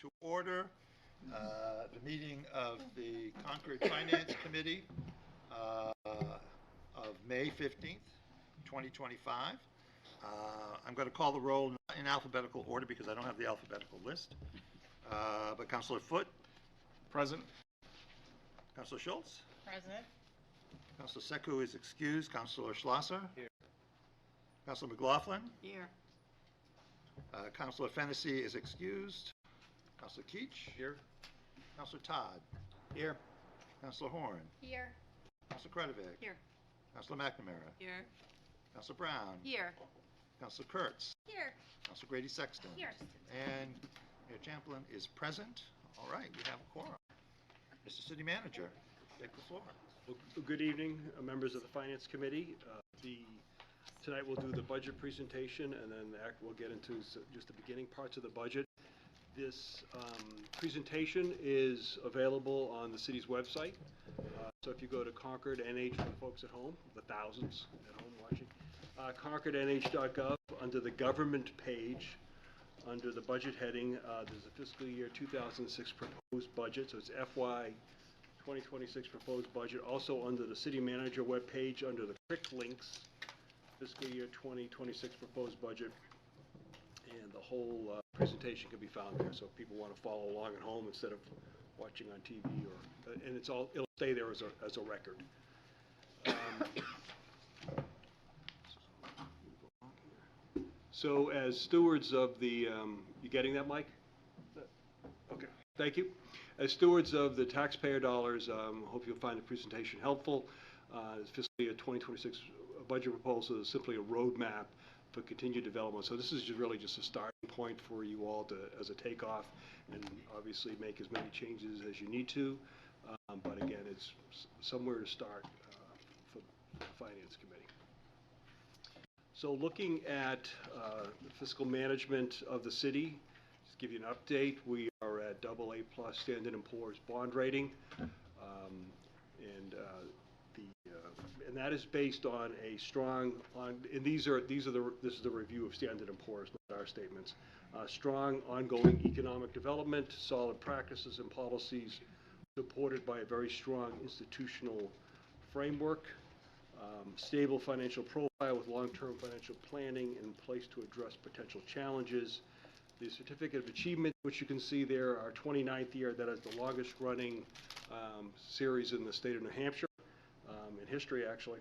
to order the meeting of the Concord Finance Committee of May 15th, 2025. I'm going to call the roll not in alphabetical order because I don't have the alphabetical list. But Councilor Foote. Present. Councilor Schultz. Present. Councilor Sekou is excused. Councilor Schlosser. Here. Councilor McLaughlin. Here. Councilor Fennessy is excused. Councilor Keach. Here. Councilor Todd. Here. Councilor Horn. Here. Councilor Kretovic. Here. Councilor McNamara. Here. Councilor Brown. Here. Councilor Kurtz. Here. Councilor Grady Sexton. Here. And Mayor Champlin is present. All right, we have a quorum. Mr. City Manager, take the floor. Well, good evening, members of the Finance Committee. Tonight we'll do the budget presentation, and then we'll get into just the beginning parts of the budget. This presentation is available on the city's website. So if you go to Concord NH for the folks at home, the thousands at home watching, concordnh.gov, under the government page, under the budget heading, there's a fiscal year 2006 proposed budget. So it's FY 2026 proposed budget. Also under the city manager webpage, under the quick links, fiscal year 2026 proposed budget, and the whole presentation can be found there. So if people want to follow along at home instead of watching on TV, and it'll stay there as a record. So as stewards of the, you getting that, Mike? Okay, thank you. As stewards of the taxpayer dollars, hope you'll find the presentation helpful. Fiscal year 2026 budget proposal is simply a roadmap for continued development. So this is really just a starting point for you all to, as a takeoff, and obviously make as many changes as you need to. But again, it's somewhere to start for the Finance Committee. So looking at the fiscal management of the city, just give you an update. We are at AA+ Standard & Poor's bond rating, and that is based on a strong, and this is the review of Standard & Poor's, not our statements. Strong ongoing economic development, solid practices and policies, supported by a very strong institutional framework, stable financial profile with long-term financial planning in place to address potential challenges. The Certificate of Achievement, which you can see there, our 29th year, that is the longest running series in the state of New Hampshire, in history actually.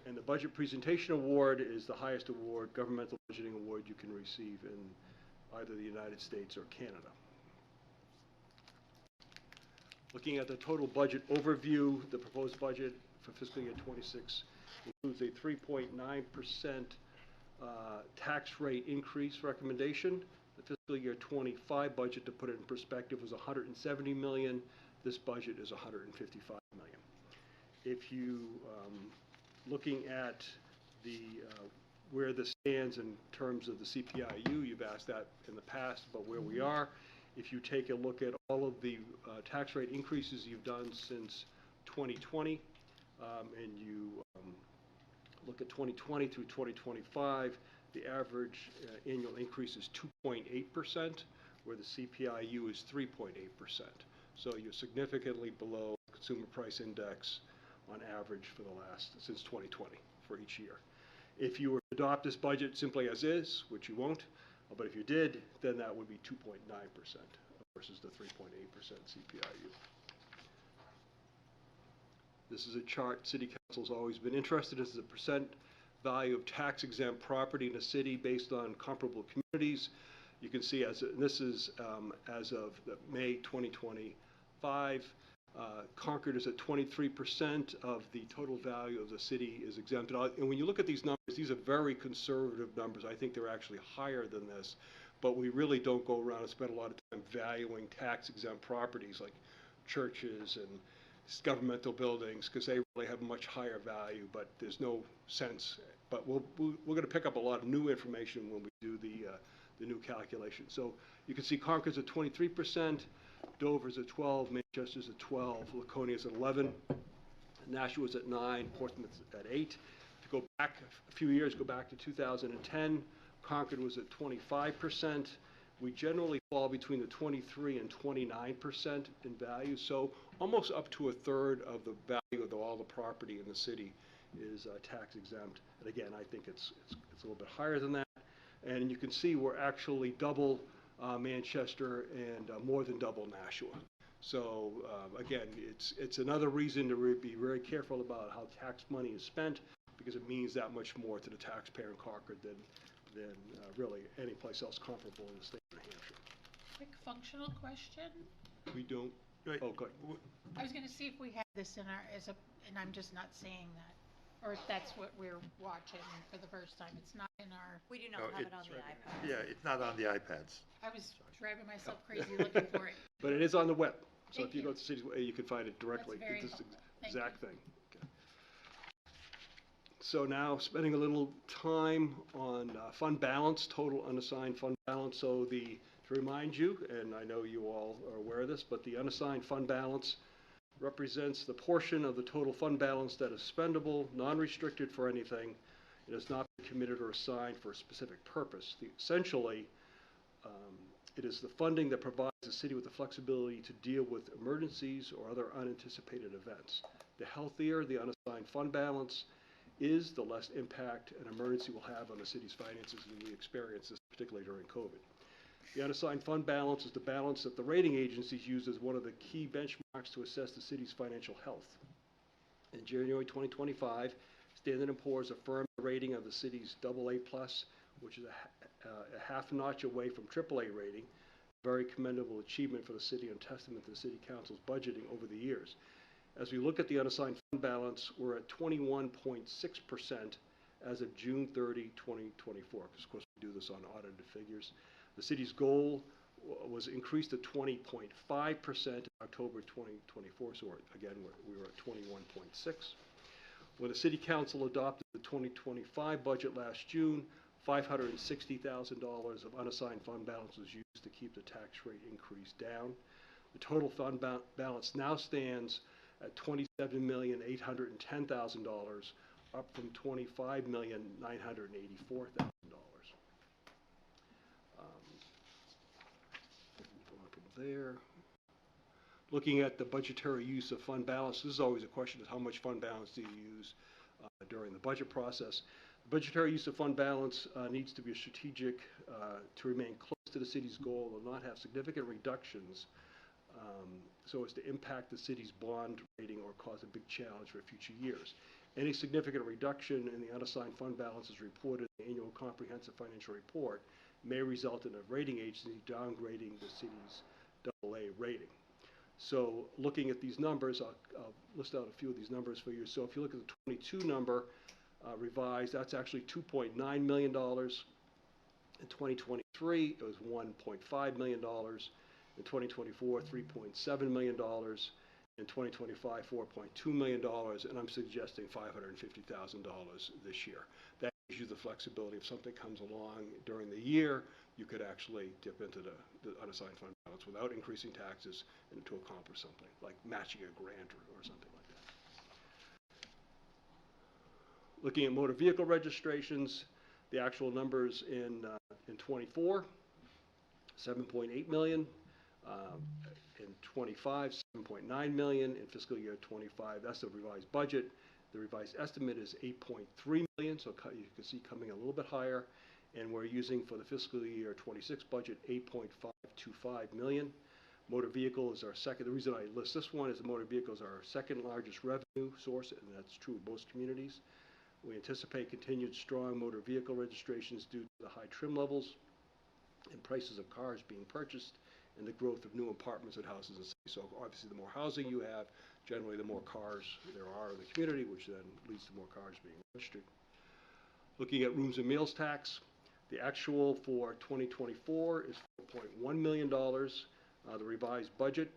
And the Budget Presentation Award is the highest award, governmental budgeting award you can receive in either the United States or Canada. Looking at the total budget overview, the proposed budget for fiscal year 26 includes a 3.9% tax rate increase recommendation. The fiscal year 25 budget, to put it in perspective, was $170 million. This budget is $155 million. If you, looking at the where this stands in terms of the CPI-U, you've asked that in the past about where we are. If you take a look at all of the tax rate increases you've done since 2020, and you look at 2020 through 2025, the average annual increase is 2.8%, where the CPI-U is 3.8%. So you're significantly below the Consumer Price Index on average for the since 2020 for each year. If you were to adopt this budget simply as is, which you won't, but if you did, then that would be 2.9% versus the 3.8% CPI-U. This is a chart City Council's always been interested in. This is a percent value of tax-exempt property in a city based on comparable communities. You can see this is as of May 2025. Concord is at 23% of the total value of the city is exempted. And when you look at these numbers, these are very conservative numbers. I think they're actually higher than this, but we really don't go around and spend a lot of time valuing tax-exempt properties like churches and governmental buildings, because they really have much higher value, but there's no sense. But we're going to pick up a lot of new information when we do the new calculation. So you can see Concord's at 23%, Dover's at 12%, Manchester's at 12%, Laconia's at 11%, Nashua's at 9%, Portsmouth's at 8%. If you go back a few years, go back to 2010, Concord was at 25%, we generally fall between the 23 and 29% in value, so almost up to a third of the value of all the property in the city is tax exempt. And again, I think it's a little bit higher than that. And you can see we're actually double Manchester and more than double Nashua. So again, it's another reason to be very careful about how tax money is spent, because it means that much more to the taxpayer in Concord than really any place else comparable in the state of New Hampshire. Quick functional question. We don't. Right. Oh, good. I was gonna see if we had this in our, and I'm just not saying that, or if that's what we're watching for the first time. It's not in our, We do No, not have it it's on the right iPad. Yeah, it's not on the iPads. I was driving myself crazy looking for it. But it is on the web. So Thank if you go you. to Cities, you can find it directly. That's very This helpful. Thank exact you. thing. Okay. So now spending a little time on fund balance, total unassigned fund balance. So to remind you, and I know you all are aware of this, but the unassigned fund balance represents the portion of the total fund balance that is spendable, non-restricted for anything. It has not been committed or assigned for a specific purpose. Essentially, it is the funding that provides the city with the flexibility to deal with emergencies or other unanticipated events. The healthier the unassigned fund balance is, the less impact an emergency will have on the city's finances, and we experienced this particularly during COVID. The unassigned fund balance is the balance that the rating agencies use as one of the key benchmarks to assess the city's financial health. In January 2025, Standard & Poor's affirmed the rating of the city's AA+, which is a half notch away from AAA rating, a very commendable achievement for the city and testament to the City Council's budgeting over the years. As we look at the unassigned fund balance, we're at 21.6% as of June 30, 2024, because of course we do this on audited figures. The city's goal was increased to 20.5% in October 2024, so again, we were at 21.6. When the City Council adopted the 2025 budget last June, $560,000 of unassigned fund balance was used to keep the tax rate increase down. The total fund balance now stands at $27,810,000, up from $25,984,000. There. Looking at the budgetary use of fund balance, this is always a question: is how much fund balance do you use during the budget process? The budgetary use of fund balance needs to be strategic to remain close to the city's goal and not have significant reductions so as to impact the city's bond rating or cause a big challenge for future years. Any significant reduction in the unassigned fund balance is reported in the annual comprehensive financial report may result in a rating agency downgrading the city's AA rating. So looking at these numbers, I'll list out a few of these numbers for you. So if you look at the 22 number revised, that's actually $2.9 million. In 2023, it was $1.5 million. In 2024, $3.7 million. In 2025, $4.2 million, and I'm suggesting $550,000 this year. That gives you the flexibility. If something comes along during the year, you could actually dip into the unassigned fund balance without increasing taxes and to accomplish something, like matching a grant or something like that. Looking at motor vehicle registrations, the actual numbers in 24, 7.8 million. In 25, 7.9 million. In fiscal year 25, that's the revised budget. The revised estimate is 8.3 million, so you can see coming a little bit higher. And we're using for the fiscal year 26 budget 8.525 million. Motor vehicle is our second. The reason I list this one is the motor vehicle is our second largest revenue source, and that's true of most communities. We anticipate continued strong motor vehicle registrations due to the high trim levels and prices of cars being purchased and the growth of new apartments and houses in the city. So obviously the more housing you have, generally the more cars there are in the community, which then leads to more cars being registered. Looking at rooms and meals tax, the actual for 2024 is $4.1 million. The revised budget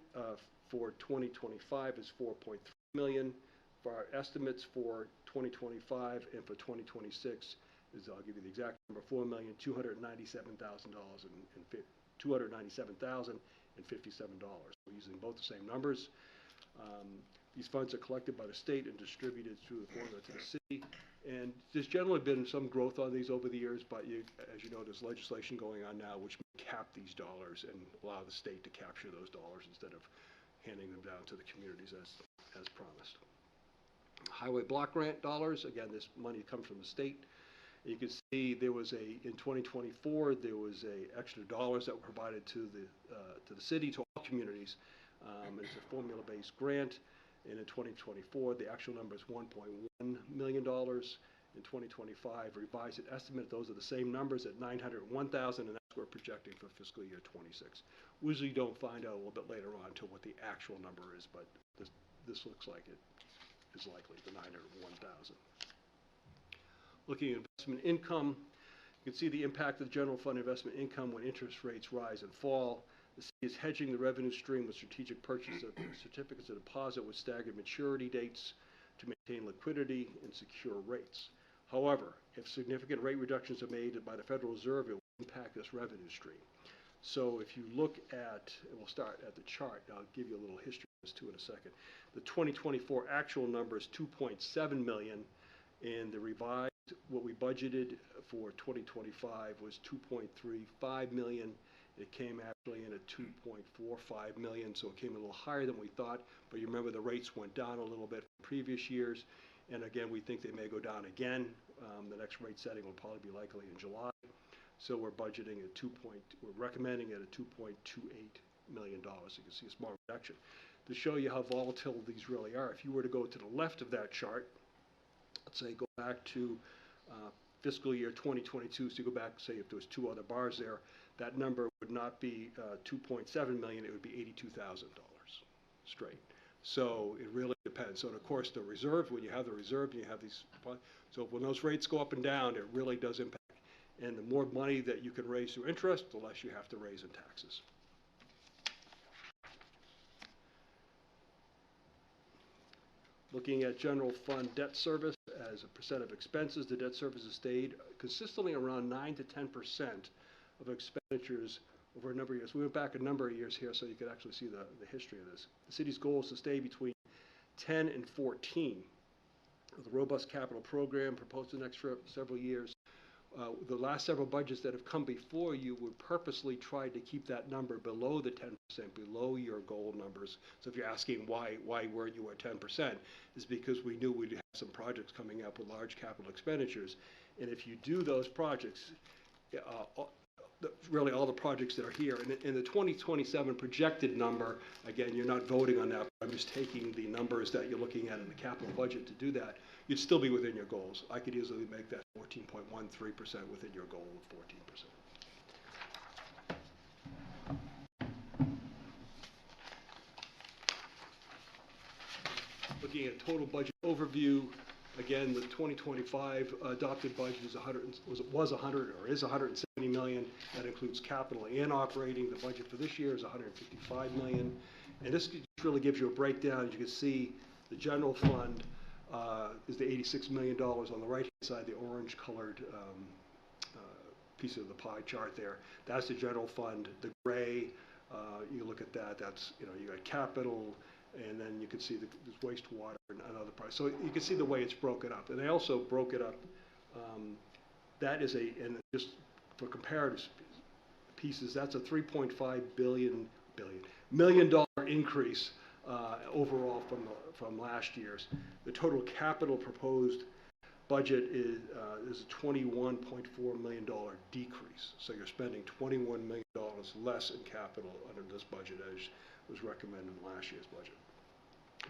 for 2025 is $4.3 million. For our estimates for 2025 and for 2026 is, I'll give you the exact number, $297,057. We're using both the same numbers. These funds are collected by the state and distributed through the formula to the city. And there's generally been some growth on these over the years, but as you know, there's legislation going on now which may cap these dollars and allow the state to capture those dollars instead of handing them down to the communities as promised. Highway block grant dollars, again, this money comes from the state. You can see there was in 2024, there was extra dollars that were provided to the city, to all communities. It's a formula-based grant. And in 2024, the actual number is $1.1 million. In 2025, revised estimate, those are the same numbers at $901,000, and that's what we're projecting for fiscal year 26. We usually don't find out a little bit later on to what the actual number is, but this looks like it is likely, the $901,000. Looking at investment income, you can see the impact of the general fund investment income when interest rates rise and fall. The city is hedging the revenue stream with strategic purchase of certificates of deposit with staggered maturity dates to maintain liquidity and secure rates. However, if significant rate reductions are made by the Federal Reserve, it will impact this revenue stream. So if you look at, and we'll start at the chart, I'll give you a little history of this too in a second. The 2024 actual number is $2.7 million, and the revised, what we budgeted for 2025 was $2.35 million. It came actually in at $2.45 million, so it came a little higher than we thought. But you remember the rates went down a little bit from previous years, and again, we think they may go down again. The next rate setting will probably be likely in July. So we're budgeting at we're recommending it at $2.28 million. You can see a small reduction. To show you how volatile these really are, if you were to go to the left of that chart, let's say go back to fiscal year 2022, so you go back, say if there was two other bars there, that number would not be 2.7 million, it would be $82,000 straight. So it really depends. So and of course the reserve, when you have the reserve, you have these, so when those rates go up and down, it really does impact. And the more money that you can raise through interest, the less you have to raise in taxes. Looking at general fund debt service as a percent of expenses, the debt service has stayed consistently around 9 to 10% of expenditures over a number of years. We went back a number of years here so you could actually see the history of this. The city's goal is to stay between 10 and 14. With a robust capital program proposed in the next several years, the last several budgets that have come before you would purposely try to keep that number below the 10%, below your goal numbers. So if you're asking why weren't you at 10%, is because we knew we'd have some projects coming up with large capital expenditures. And if you do those projects, really all the projects that are here, and in the 2027 projected number, again, you're not voting on that, but I'm just taking the numbers that you're looking at in the capital budget to do that, you'd still be within your goals. I could easily make that 14.13% within your goal of 14%. Looking at total budget overview, again, the 2025 adopted budget is $170 million. That includes capital and operating. The budget for this year is $155 million. And this really gives you a breakdown. As you can see, the general fund is the $86 million on the right-hand side, the orange-colored piece of the pie chart there. That's the general fund. The gray, you look at that, that's, you got capital, and then you can see there's wastewater and other parts. So you can see the way it's broken up. And they also broke it up. That is and just for comparative pieces, that's a $3.5 million increase overall from last year's. The total capital proposed budget is a $21.4 million decrease. So you're spending $21 million less in capital under this budget as was recommended in last year's budget.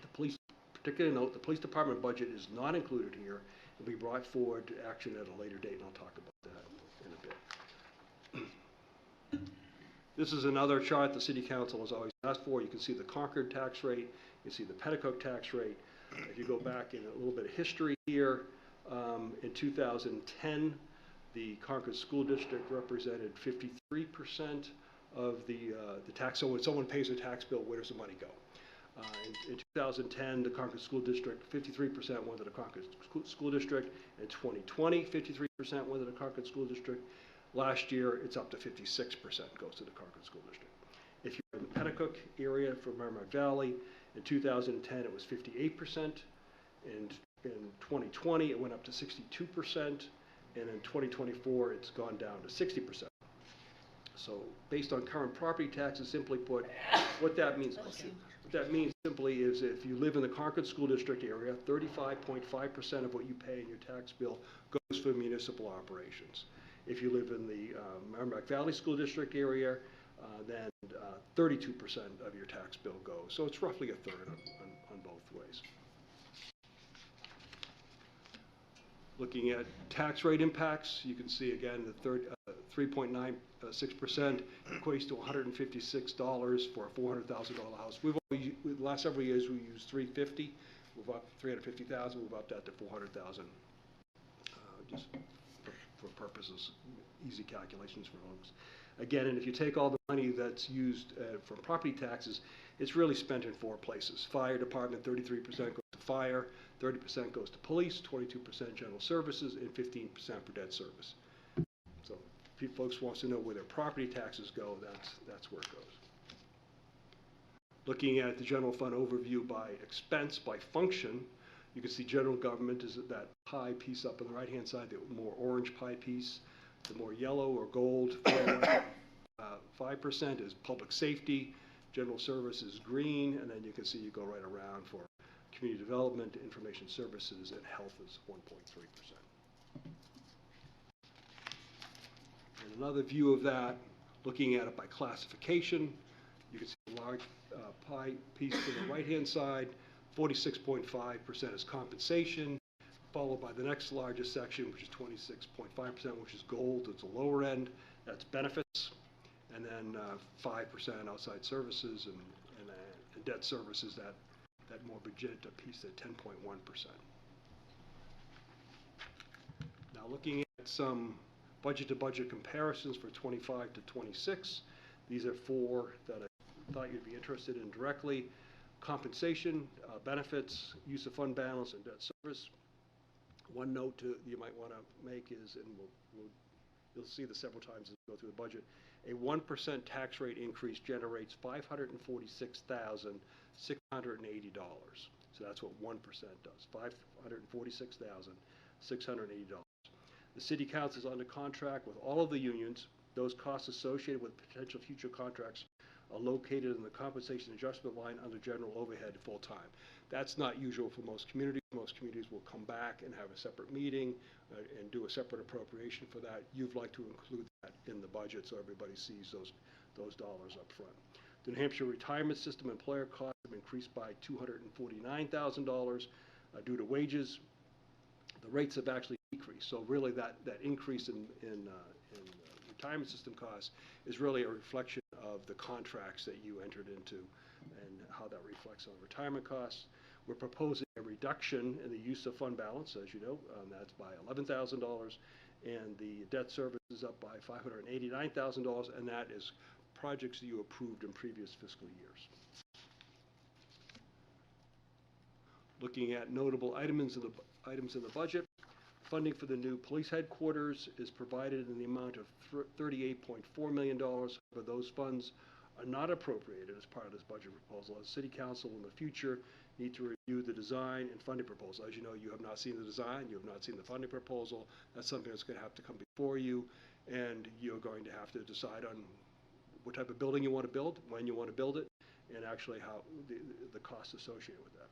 The police, particularly note, the police department budget is not included here. It'll be brought forward to action at a later date, and I'll talk about that in a bit. This is another chart the City Council has always asked for. You can see the Concord tax rate. You can see the Petticoat tax rate. If you go back in a little bit of history here, in 2010, the Concord School District represented 53% of the tax. So when someone pays a tax bill, where does the money go? In 2010, the Concord School District, 53% went to the Concord School District. In 2020, 53% went to the Concord School District. Last year, it's up to 56% goes to the Concord School District. If you're in the Petticoat area for Merrimack Valley, in 2010, it was 58%. In In 2020, it went up to 62%, and in 2024, it's gone down to 60%. So based on current property taxes, simply put, what that means simply is if you live in the Concord School District area, 35.5% of what you pay in your tax bill goes for municipal operations. If you live in the Merrimack Valley School District area, then 32% of your tax bill goes. So it's roughly a third on both ways. Looking at tax rate impacts, you can see again the 3.96% equates to $156 for a $400,000 house. The last several years we used $350, move up $350,000, move up that to $400,000, just for purposes, easy calculations for folks. Again, and if you take all the money that's used for property taxes, it's really spent in 4 places. Fire department, 33% goes to fire, 30% goes to police, 22% general services, and 15% for debt service. So if folks wants to know where their property taxes go, that's where it goes. Looking at the general fund overview by expense, by function, you can see general government is that pie piece up on the right-hand side, the more orange pie piece. The more yellow or gold, 5% is public safety, general services green, and then you can see you go right around for community development, information services, and health is 1.3%. And another view of that, looking at it by classification, you can see a large pie piece to the right-hand side, 46.5% is compensation, followed by the next largest section, which is 26.5%, which is gold. It's a lower end. That's benefits. And then 5% outside services and debt services, that more magenta piece at 10.1%. Now looking at some budget-to-budget comparisons for 25 to 26, these are 4 that I thought you'd be interested in directly. Compensation, benefits, use of fund balance, and debt service. One note you might want to make is, and you'll see this several times as we go through the budget, a 1% tax rate increase generates $546,680. So that's what 1% does, $546,680. The city council is under contract with all of the unions. Those costs associated with potential future contracts are located in the compensation adjustment line under general overhead full-time. That's not usual for most communities. Most communities will come back and have a separate meeting and do a separate appropriation for that. You'd like to include that in the budget so everybody sees those dollars up front. The New Hampshire retirement system employer costs have increased by $249,000 due to wages. The rates have actually decreased. So really that increase in retirement system costs is really a reflection of the contracts that you entered into and how that reflects on retirement costs. We're proposing a reduction in the use of fund balance, as you know, that's by $11,000, and the debt service is up by $589,000, and that is projects that you approved in previous fiscal years. Looking at notable items in the budget, funding for the new police headquarters is provided in the amount of $38.4 million. But those funds are not appropriated as part of this budget proposal. As City Council in the future need to review the design and funding proposal. As you know, you have not seen the design, you have not seen the funding proposal. That's something that's going to have to come before you, and you're going to have to decide on what type of building you want to build, when you want to build it, and actually how the costs associated with that.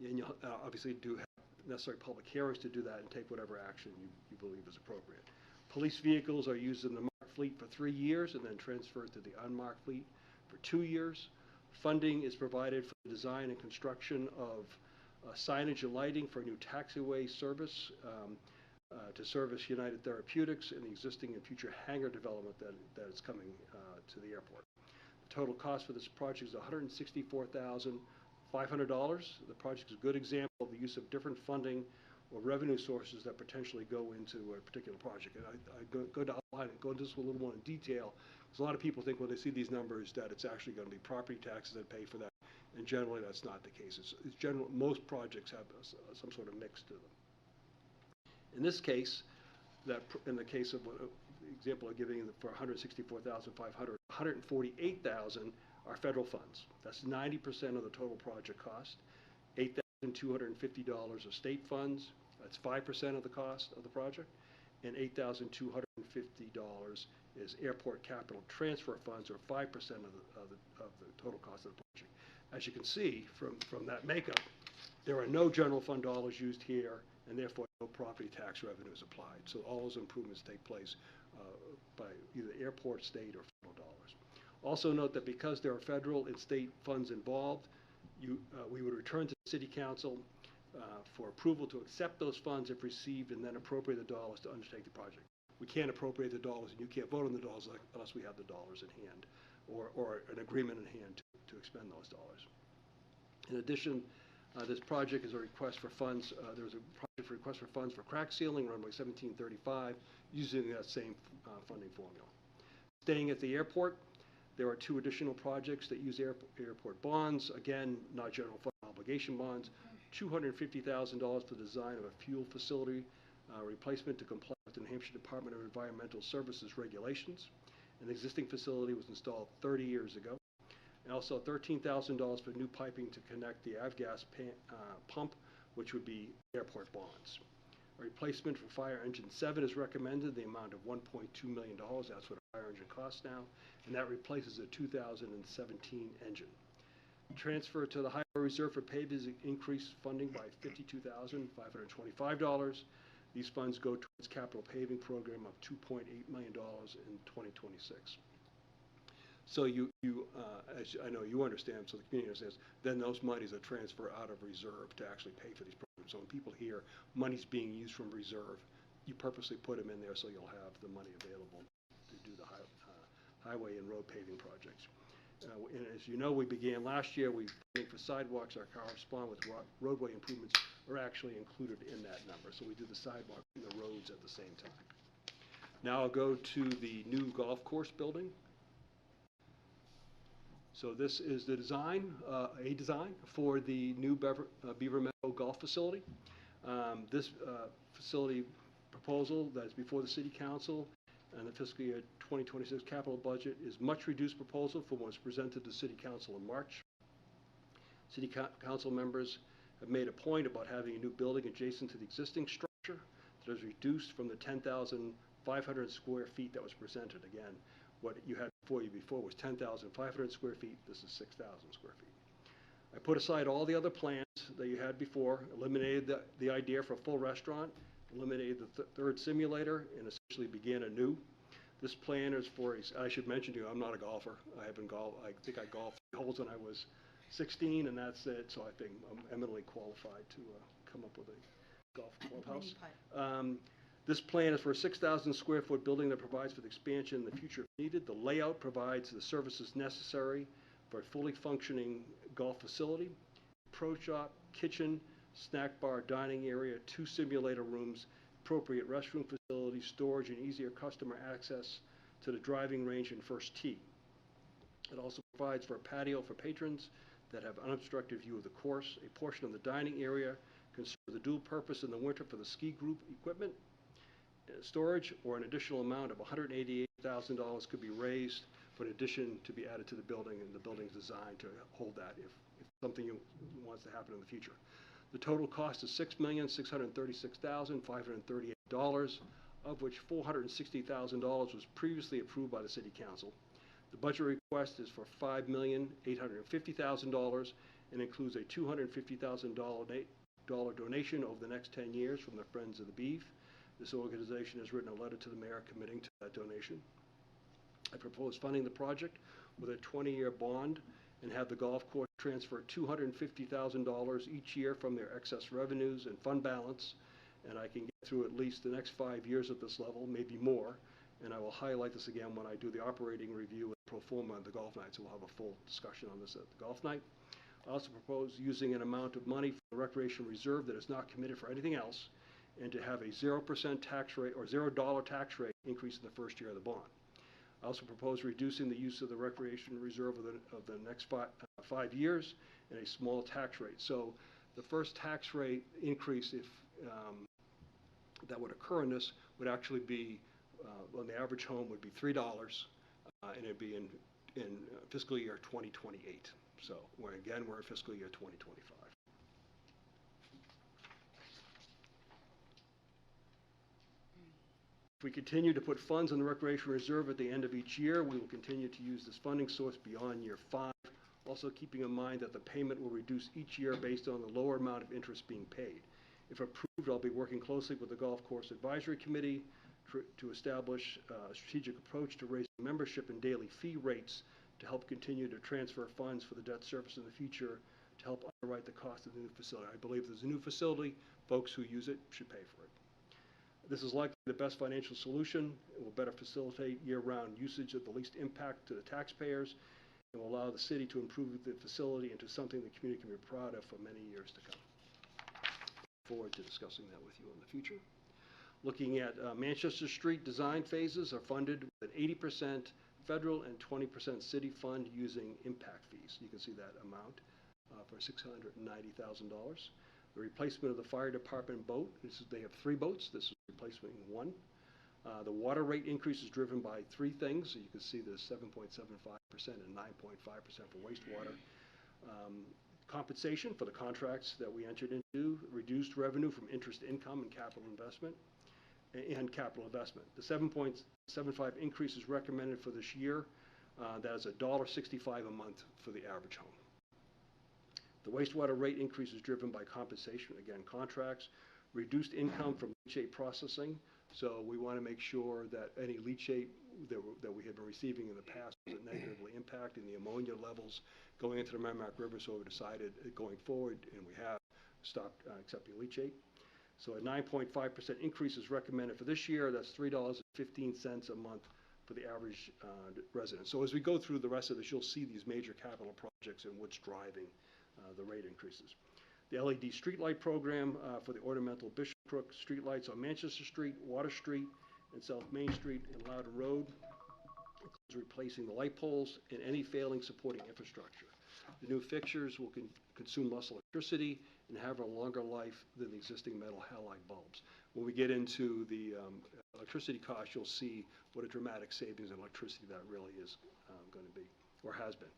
And you'll obviously do have necessary public hearings to do that and take whatever action you believe is appropriate. Police vehicles are used in the marked fleet for 3 years and then transferred to the unmarked fleet for 2 years. Funding is provided for the design and construction of signage and lighting for a new taxiway service to service United Therapeutics and the existing and future hangar development that is coming to the airport. The total cost for this project is $164,500. The project is a good example of the use of different funding or revenue sources that potentially go into a particular project. And I go to outline and go into this a little more in detail, because a lot of people think when they see these numbers that it's actually going to be property taxes that pay for that, and generally that's not the case. It's general. Most projects have some sort of mix to them. In this case, in the case of the example I'm giving for $164,500, $148,000 are federal funds. That's 90% of the total project cost. $8,000 $8,250 of state funds, that's 5% of the cost of the project, and $8,250 is airport capital transfer funds, or 5% of the total cost of the project. As you can see from that makeup, there are no general fund dollars used here, and therefore no property tax revenue is applied. So all those improvements take place by either airport, state, or federal dollars. Also note that because there are federal and state funds involved, we would return to the City Council for approval to accept those funds if received, and then appropriate the dollars to undertake the project. We can't appropriate the dollars, and you can't vote on the dollars unless we have the dollars in hand, or an agreement in hand to expend those dollars. In addition, this project is a request for funds. There was a project request for funds for crack sealing runway 1735 using that same funding formula. Staying at the airport, there are 2 additional projects that use airport bonds. Again, not general fund obligation bonds. $250,000 for the design of a fuel facility replacement to comply with the New Hampshire Department of Environmental Services regulations. An existing facility was installed 30 years ago. And also $13,000 for new piping to connect the avgas pump, which would be airport bonds. A replacement for fire engine 7 is recommended, the amount of $1.2 million. That's what a fire engine costs now. And that replaces a 2017 engine. Transfer to the highway reserve for pavers increased funding by $52,525. These funds go towards capital paving program of $2.8 million in 2026. So as I know you understand, so the community understands, then those monies are transferred out of reserve to actually pay for these programs. So when people hear money's being used from reserve, you purposely put them in there so you'll have the money available to do the highway and road paving projects. And as you know, we began last year, funding for sidewalks, our correspond with roadway improvements are actually included in that number. So we do the sidewalks and the roads at the same time. Now I'll go to the new golf course building. So this is the design, a design for the new Beaver Meadow Golf Facility. This facility proposal that's before the City Council and the fiscal year 2026 capital budget is much reduced proposal from what was presented to City Council in March. City Council members have made a point about having a new building adjacent to the existing structure that is reduced from the 10,500 square feet that was presented. Again, what you had before was 10,500 square feet. This is 6,000 square feet. I put aside all the other plans that you had before, eliminated the idea for a full restaurant, eliminated the third simulator, and essentially began anew. This plan is for, I should mention to you, I'm not a golfer. I think I golfed holes when I was 16, and that's it. So I think I'm eminently qualified to come up with a golf clubhouse. This plan is for a 6,000 square foot building that provides for the expansion in the future if needed. The layout provides the services necessary for a fully functioning golf facility, pro shop, kitchen, snack bar, dining area, 2 simulator rooms, appropriate restroom facilities, storage, and easier customer access to the driving range and first tee. It also provides for a patio for patrons that have unobstructed view of the course. A portion of the dining area can serve the dual purpose in the winter for the ski group equipment storage, or an additional amount of $188,000 could be raised for an addition to be added to the building, and the building is designed to hold that if something wants to happen in the future. The total cost is $6,636,538, of which $460,000 was previously approved by the City Council. The budget request is for $5,850,000 and includes a $250,000 donation over the next 10 years from the Friends of the Beef. This organization has written a letter to the mayor committing to that donation. I propose funding the project with a 20-year bond and have the golf course transfer $250,000 each year from their excess revenues and fund balance, and I can get through at least the next 5 years at this level, maybe more, and I will highlight this again when I do the operating review and pro forma on the golf night, so we'll have a full discussion on this at the golf night. I also propose using an amount of money from the Recreation Reserve that is not committed for anything else, and to have a 0% tax rate or $0 tax rate increase in the first year of the bond. I also propose reducing the use of the Recreation Reserve of the next 5 years and a small tax rate. So the first tax rate increase, if that would occur in this, would actually be, on the average home would be $3, and it'd be in fiscal year 2028. So we're in fiscal year 2025. we continue to put funds in the Recreation Reserve at the end of each year, we will continue to use this funding source beyond year 5, also keeping in mind that the payment will reduce each year based on the lower amount of interest being paid. If approved, I'll be working closely with the Golf Course Advisory Committee to establish a strategic approach to raising membership and daily fee rates to help continue to transfer funds for the debt service in the future to help underwrite the cost of the new facility. I believe there's a new facility, folks who use it should pay for it. This is likely the best financial solution. It will better facilitate year-round usage at the least impact to the taxpayers and will allow the city to improve the facility into something the community can be proud of for many years to come. Look forward to discussing that with you in the future. Looking at Manchester Street design phases are funded with an 80% federal and 20% city fund using impact fees. You can see that amount for $690,000. The replacement of the fire department boat, they have 3 boats. This is replacement in 1. The water rate increase is driven by 3 things. So you can see there's 7.75% and 9.5% for wastewater. Compensation for the contracts that we entered into, reduced revenue from interest income and capital investment. The 7.75 increase is recommended for this year. That is $1.65 a month for the average home. The wastewater rate increase is driven by compensation, again, contracts, reduced income from leachate processing. So we want to make sure that any leachate that we have been receiving in the past isn't negatively impacting the ammonia levels going into the Merrimack River. So we decided going forward, and we have stopped accepting leachate. So a 9.5% increase is recommended for this year. That's $3.15 a month for the average resident. So as we go through the rest of this, you'll see these major capital projects and what's driving the rate increases. The LED streetlight program for the ornamental Bishop Crook streetlights on Manchester Street, Water Street, and South Main Street and Loudon Road includes replacing the light poles and any failing supporting infrastructure. The new fixtures will consume less electricity and have a longer life than the existing metal halide bulbs. When we get into the electricity costs, you'll see what a dramatic savings in electricity that really is going to be, or has been.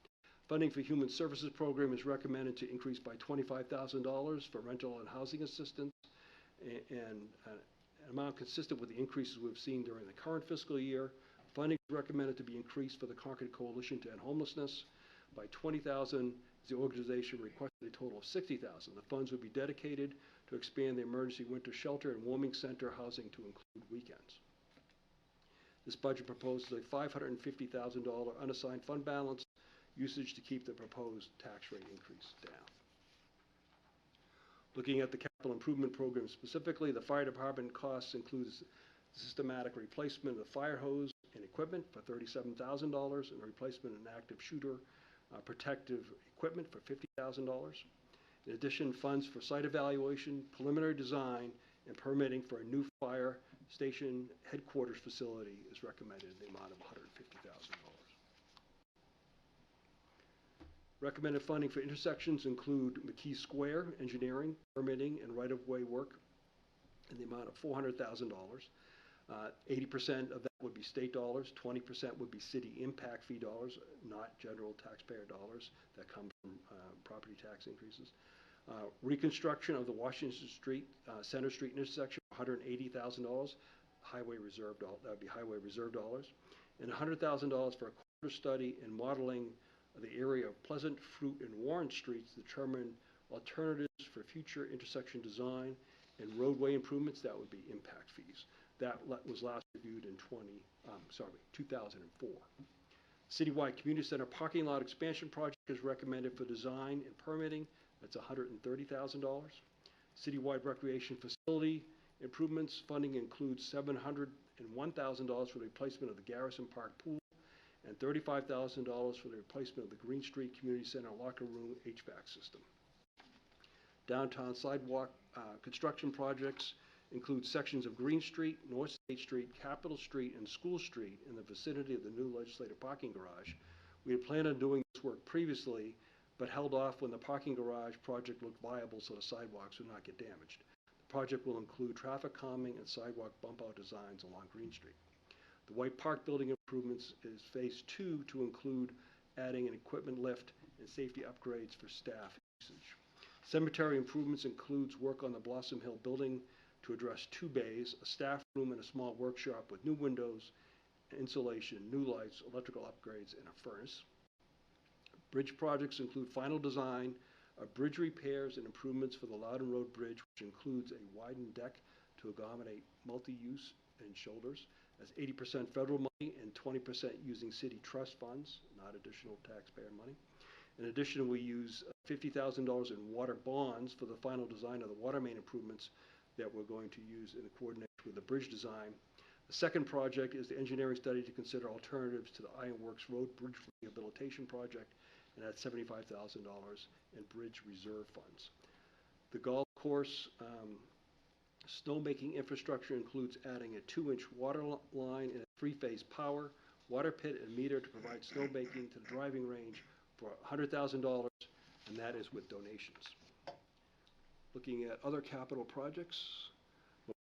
Funding for Human Services Program is recommended to increase by $25,000 for rental and housing assistance, and an amount consistent with the increases we've seen during the current fiscal year. Funding is recommended to be increased for the Concord Coalition to End Homelessness by $20,000. The organization requested a total of $60,000. The funds would be dedicated to expand the emergency winter shelter and warming center housing to include weekends. This budget proposes a $550,000 unassigned fund balance usage to keep the proposed tax rate increase down. Looking at the capital improvement program specifically, the fire department costs includes systematic replacement of the fire hose and equipment for $37,000 and a replacement of an active shooter protective equipment for $50,000. In addition, funds for site evaluation, preliminary design, and permitting for a new fire station headquarters facility is recommended in the amount of $150,000. Recommended funding for intersections include McKee Square engineering, permitting, and right-of-way work in the amount of $400,000. 80% of that would be state dollars, 20% would be city impact fee dollars, not general taxpayer dollars that come from property tax increases. Reconstruction of the Washington Street, Center Street intersection, $180,000, highway reserve dollars, that would be highway reserve dollars, and $100,000 for a corridor study and modeling the area of Pleasant, Fruit, and Warren Streets to determine alternatives for future intersection design and roadway improvements. That would be impact fees. That was last reviewed in 2004. Citywide Community Center parking lot expansion project is recommended for design and permitting. That's $130,000. Citywide recreation facility improvements funding includes $701,000 for the replacement of the Garrison Park pool and $35,000 for the replacement of the Green Street Community Center locker room HVAC system. Downtown sidewalk construction projects include sections of Green Street, North State Street, Capitol Street, and School Street in the vicinity of the new legislative parking garage. We had planned on doing this work previously, but held off when the parking garage project looked viable so the sidewalks would not get damaged. The project will include traffic calming and sidewalk bump out designs along Green Street. The White Park building improvements is phase 2 to include adding an equipment lift and safety upgrades for staff usage. Cemetery improvements includes work on the Blossom Hill building to address 2 bays, a staff room, and a small workshop with new windows, insulation, new lights, electrical upgrades, and a furnace. Bridge projects include final design of bridge repairs and improvements for the Loudon Road Bridge, which includes a widened deck to accommodate multi-use and shoulders, as 80% federal money and 20% using city trust funds, not additional taxpayer money. In addition, we use $50,000 in water bonds for the final design of the water main improvements that we're going to use in coordination with the bridge design. The second project is the engineering study to consider alternatives to the Ironworks Road Bridge Rehabilitation Project, and that's $75,000 in bridge reserve funds. The golf course snowmaking infrastructure includes adding a 2-inch water line and a 3-phase power, water pit, and meter to provide snowmaking to the driving range for $100,000, and that is with donations. Looking at other capital projects,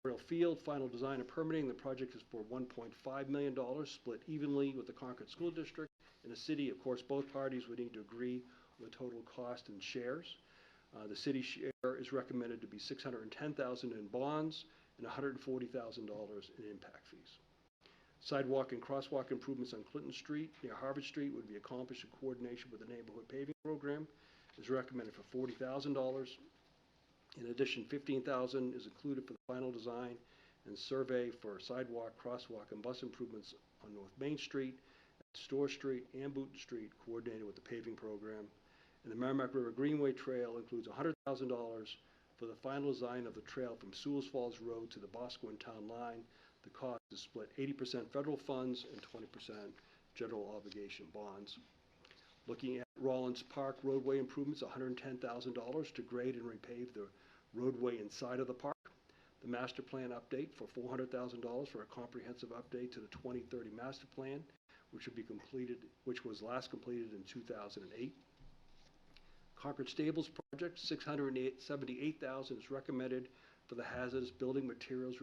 Memorial Field, final design and permitting. The project is for $1.5 million, split evenly with the Concord School District and the city. Of course, both parties would need to agree on the total cost and shares. The city share is recommended to be $610,000 in bonds and $140,000 in impact fees. Sidewalk and crosswalk improvements on Clinton Street near Harvard Street would be accomplished in coordination with the neighborhood paving program. Is recommended for $40,000. In addition, $15,000 is included for the final design and survey for sidewalk, crosswalk, and bus improvements on North Main Street, Store Street, and Booton Street, coordinated with the paving program. And the Merrimack River Greenway Trail includes $100,000 for the final design of the trail from Sewell's Falls Road to the Boscawen Town Line. The cost is split 80% federal funds and 20% general obligation bonds. Looking at Rollins Park roadway improvements, $110,000 to grade and repave the roadway inside of the park. The master plan update for $400,000 for a comprehensive update to the 2030 master plan, which was last completed in 2008. Concord Stables project, $678,000 is recommended for the hazardous building materials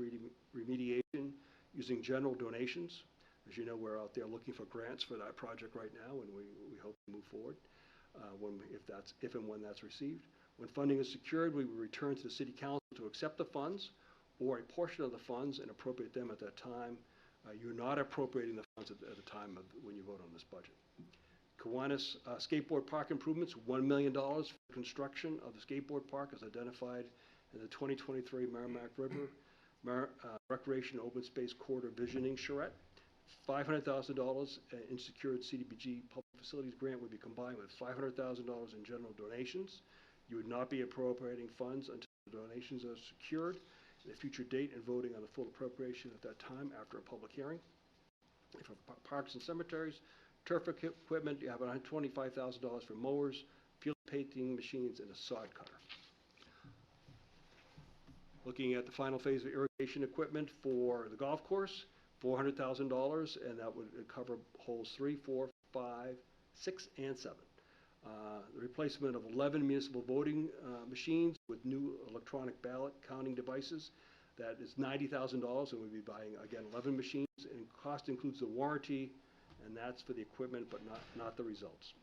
remediation using general donations. As you know, we're out there looking for grants for that project right now, and we hope to move forward if and when that's received. When funding is secured, we will return to the City Council to accept the funds or a portion of the funds and appropriate them at that time. You're not appropriating the funds at the time of when you vote on this budget. Kiwanis skateboard park improvements, $1 million for construction of the skateboard park is identified in the 2023 Merrimack River Recreation Open Space Corridor Visioning Charrette. $500,000 in secured CDBG public facilities grant would be combined with $500,000 in general donations. You would not be appropriating funds until the donations are secured at a future date and voting on the full appropriation at that time after a public hearing. For parks and cemeteries, turf equipment, you have $125,000 for mowers, field painting machines, and a sod cutter. Looking at the final phase of irrigation equipment for the golf course, $400,000, and that would cover holes 3, 4, 5, 6, and 7. The replacement of 11 municipal voting machines with new electronic ballot counting devices. That is $90,000, and we'll be buying, again, 11 machines, and cost includes the warranty, and that's for the equipment, but not the results.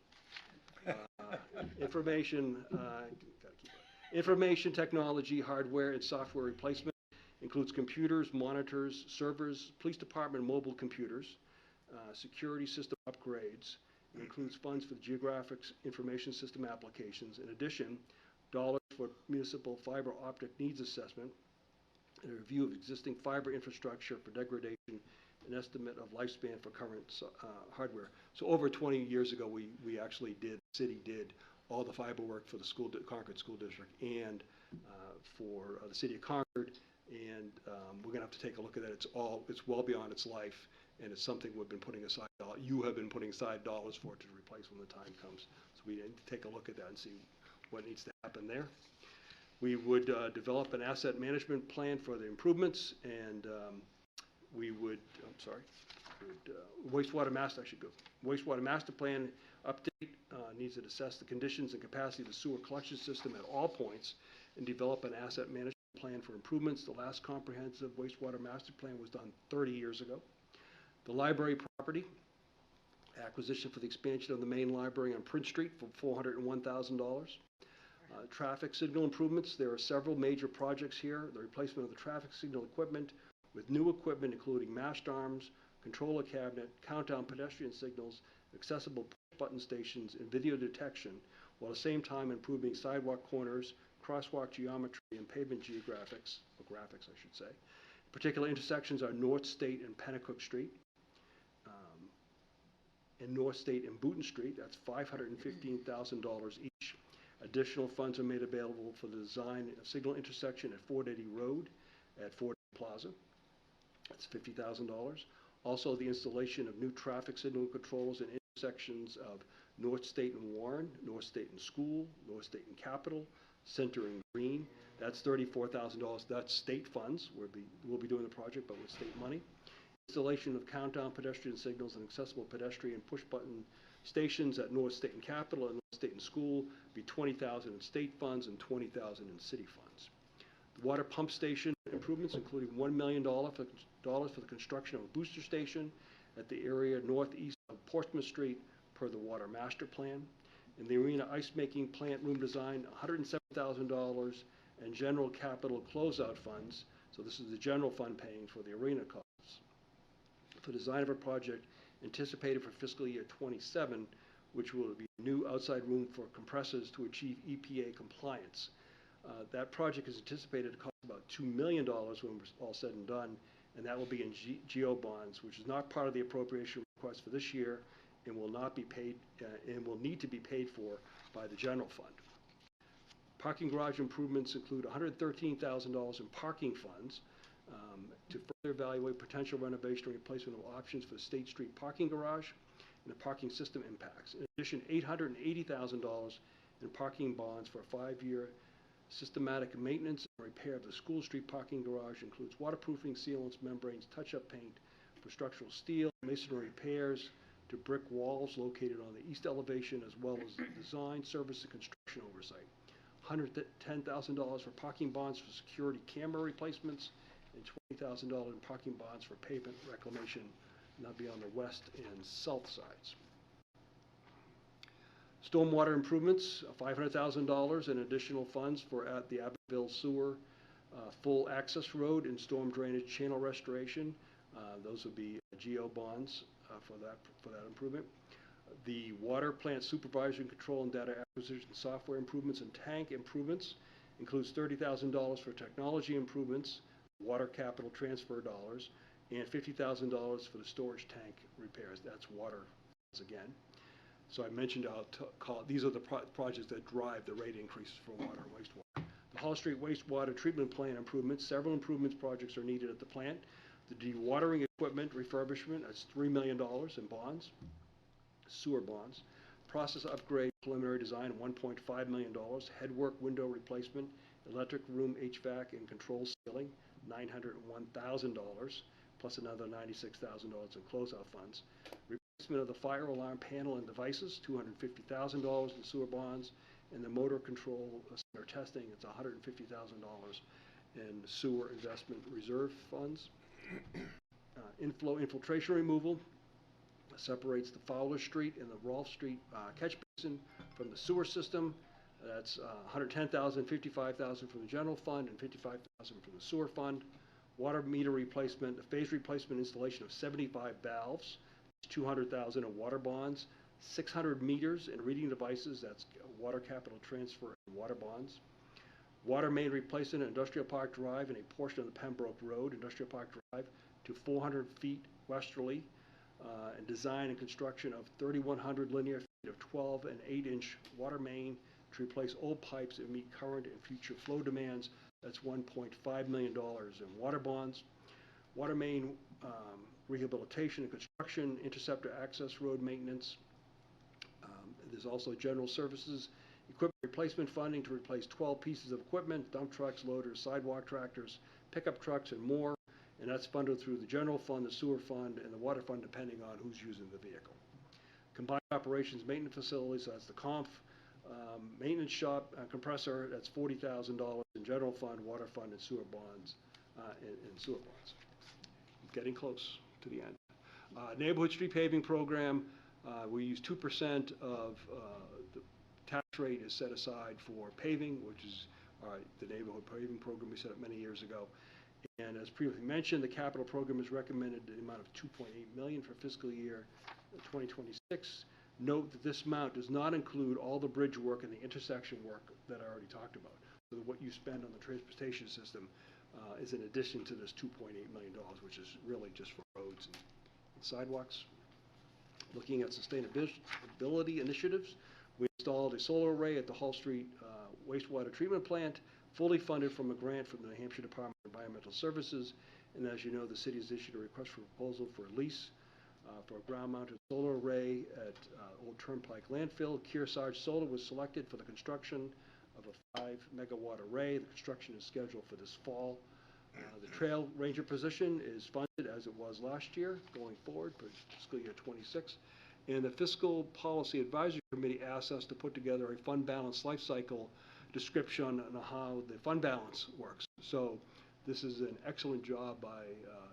Information technology, hardware, and software replacement includes computers, monitors, servers, police department mobile computers, security system upgrades. It includes funds for the geographic information system applications. In addition, dollars for municipal fiber optic needs assessment, and a review of existing fiber infrastructure for degradation, an estimate of lifespan for current hardware. So over 20 years ago, we actually did, the city did all the fiber work for the Concord School District and for the city of Concord, and we're going to have to take a look at that. It's well beyond its life, and it's something we've been putting aside, you have been putting aside dollars for to replace when the time comes. So we need to take a look at that and see what needs to happen there. We would develop an asset management plan for the improvements, and wastewater master plan update needs to assess the conditions and capacity of the sewer collection system at all points and develop an asset management plan for improvements. The last comprehensive wastewater master plan was done 30 years ago. The library property acquisition for the expansion of the main library on Prince Street for $401,000. Traffic signal improvements, there are several major projects here. The replacement of the traffic signal equipment with new equipment including mast arms, controller cabinet, countdown pedestrian signals, accessible push-button stations, and video detection, while at the same time improving sidewalk corners, crosswalk geometry, and pavement graphics, I should say. Particular intersections are North State and Pennacook Street, and North State and Booton Street. That's $515,000 each. Additional funds are made available for the design of signal intersection at Fort Eddy Road at Fort Eddy Plaza. That's $50,000. Also, the installation of new traffic signal controls in intersections of North State and Warren, North State and School, North State and Capitol, Center and Green. That's $34,000. That's state funds. We'll be doing the project, but with state money. Installation of countdown pedestrian signals and accessible pedestrian push-button stations at North State and Capitol and North State and School be $20,000 in state funds and $20,000 in city funds. The water pump station improvements, including $1 million for the construction of a booster station at the area northeast of Portsmouth Street per the Water Master Plan. In the arena ice making plant room design, $107,000 and general capital closeout funds. So this is the general fund paying for the arena costs. For design of a project anticipated for fiscal year 27, which will be a new outside room for compressors to achieve EPA compliance. That project is anticipated to cost about $2 million when we're all said and done, and that will be in GO bonds, which is not part of the appropriation request for this year and will not be paid and will need to be paid for by the general fund. Parking garage improvements include $113,000 in parking funds to further evaluate potential renovation or replacement of options for the State Street parking garage and the parking system impacts. In addition, $880,000 in parking bonds for a 5-year systematic maintenance and repair of the School Street parking garage includes waterproofing, sealants, membranes, touch-up paint for structural steel, masonry repairs to brick walls located on the east elevation, as well as design, service, and construction oversight. $110,000 for parking bonds for security camera replacements, and $20,000 in parking bonds for pavement reclamation, and that'll be on the west and south sides. Stormwater improvements, $500,000 in additional funds for at the Abbeville Sewer full access road and storm drainage channel restoration. Those would be GO bonds for that improvement. The water plant supervision control and data acquisition software improvements and tank improvements includes $30,000 for technology improvements, water capital transfer dollars, and $50,000 for the storage tank repairs. That's water again. So I mentioned these are the projects that drive the rate increases for water and wastewater. The Hall Street wastewater treatment plant improvements. Several improvements projects are needed at the plant. The dewatering equipment refurbishment, that's $3 million in bonds, sewer bonds. Process upgrade preliminary design, $1.5 million. Headwork window replacement, electric room HVAC and control ceiling, $901,000, plus another $96,000 in closeout funds. Replacement of the fire alarm panel and devices, $250,000 in sewer bonds, and the motor control center testing, it's $150,000 in sewer investment reserve funds. Inflow infiltration removal separates the Fowler Street and the Rolfe Street catch basin from the sewer system. That's $110,000, $55,000 from the general fund, and $55,000 from the sewer fund. Water meter replacement, a phase replacement installation of 75 valves, $200,000 in water bonds, 600 meters and reading devices, that's water capital transfer and water bonds. Water main replacement at Industrial Park Drive and a portion of the Pembroke Road, Industrial Park Drive, to 400 feet westerly, and design and construction of 3,100 linear feet of 12 and 8-inch water main to replace old pipes and meet current and future flow demands. That's $1.5 million in water bonds. Water main rehabilitation and construction, interceptor access road maintenance. There's also general services, equipment replacement funding to replace 12 pieces of equipment, dump trucks, loaders, sidewalk tractors, pickup trucks, and more. And that's funded through the general fund, the sewer fund, and the water fund, depending on who's using the vehicle. Combined operations maintenance facilities, so that's the COMF, maintenance shop, compressor, that's $40,000 in general fund, water fund, and sewer bonds, and sewer bonds. Getting close to the end. Neighborhood street paving program, we use 2% of the tax rate is set aside for paving, which is the neighborhood paving program we set up many years ago. And as previously mentioned, the capital program is recommended the amount of $2.8 million for fiscal year 2026. Note that this amount does not include all the bridge work and the intersection work that I already talked about. So that what you spend on the transportation system is in addition to this $2.8 million, which is really just for roads and sidewalks. Looking at sustainability initiatives, we installed a solar array at the Hall Street wastewater treatment plant, fully funded from a grant from the New Hampshire Department of Environmental Services. And as you know, the city has issued a request for proposal for a lease for a ground-mounted solar array at Old Turnpike Landfill. Kearsarge Solar was selected for the construction of a 5-megawatt array. The construction is scheduled for this fall. The Trail Ranger position is funded as it was last year, going forward for fiscal year 26. And the Fiscal Policy Advisory Committee asked us to put together a fund balance life cycle description on how the fund balance works. So this is an excellent job by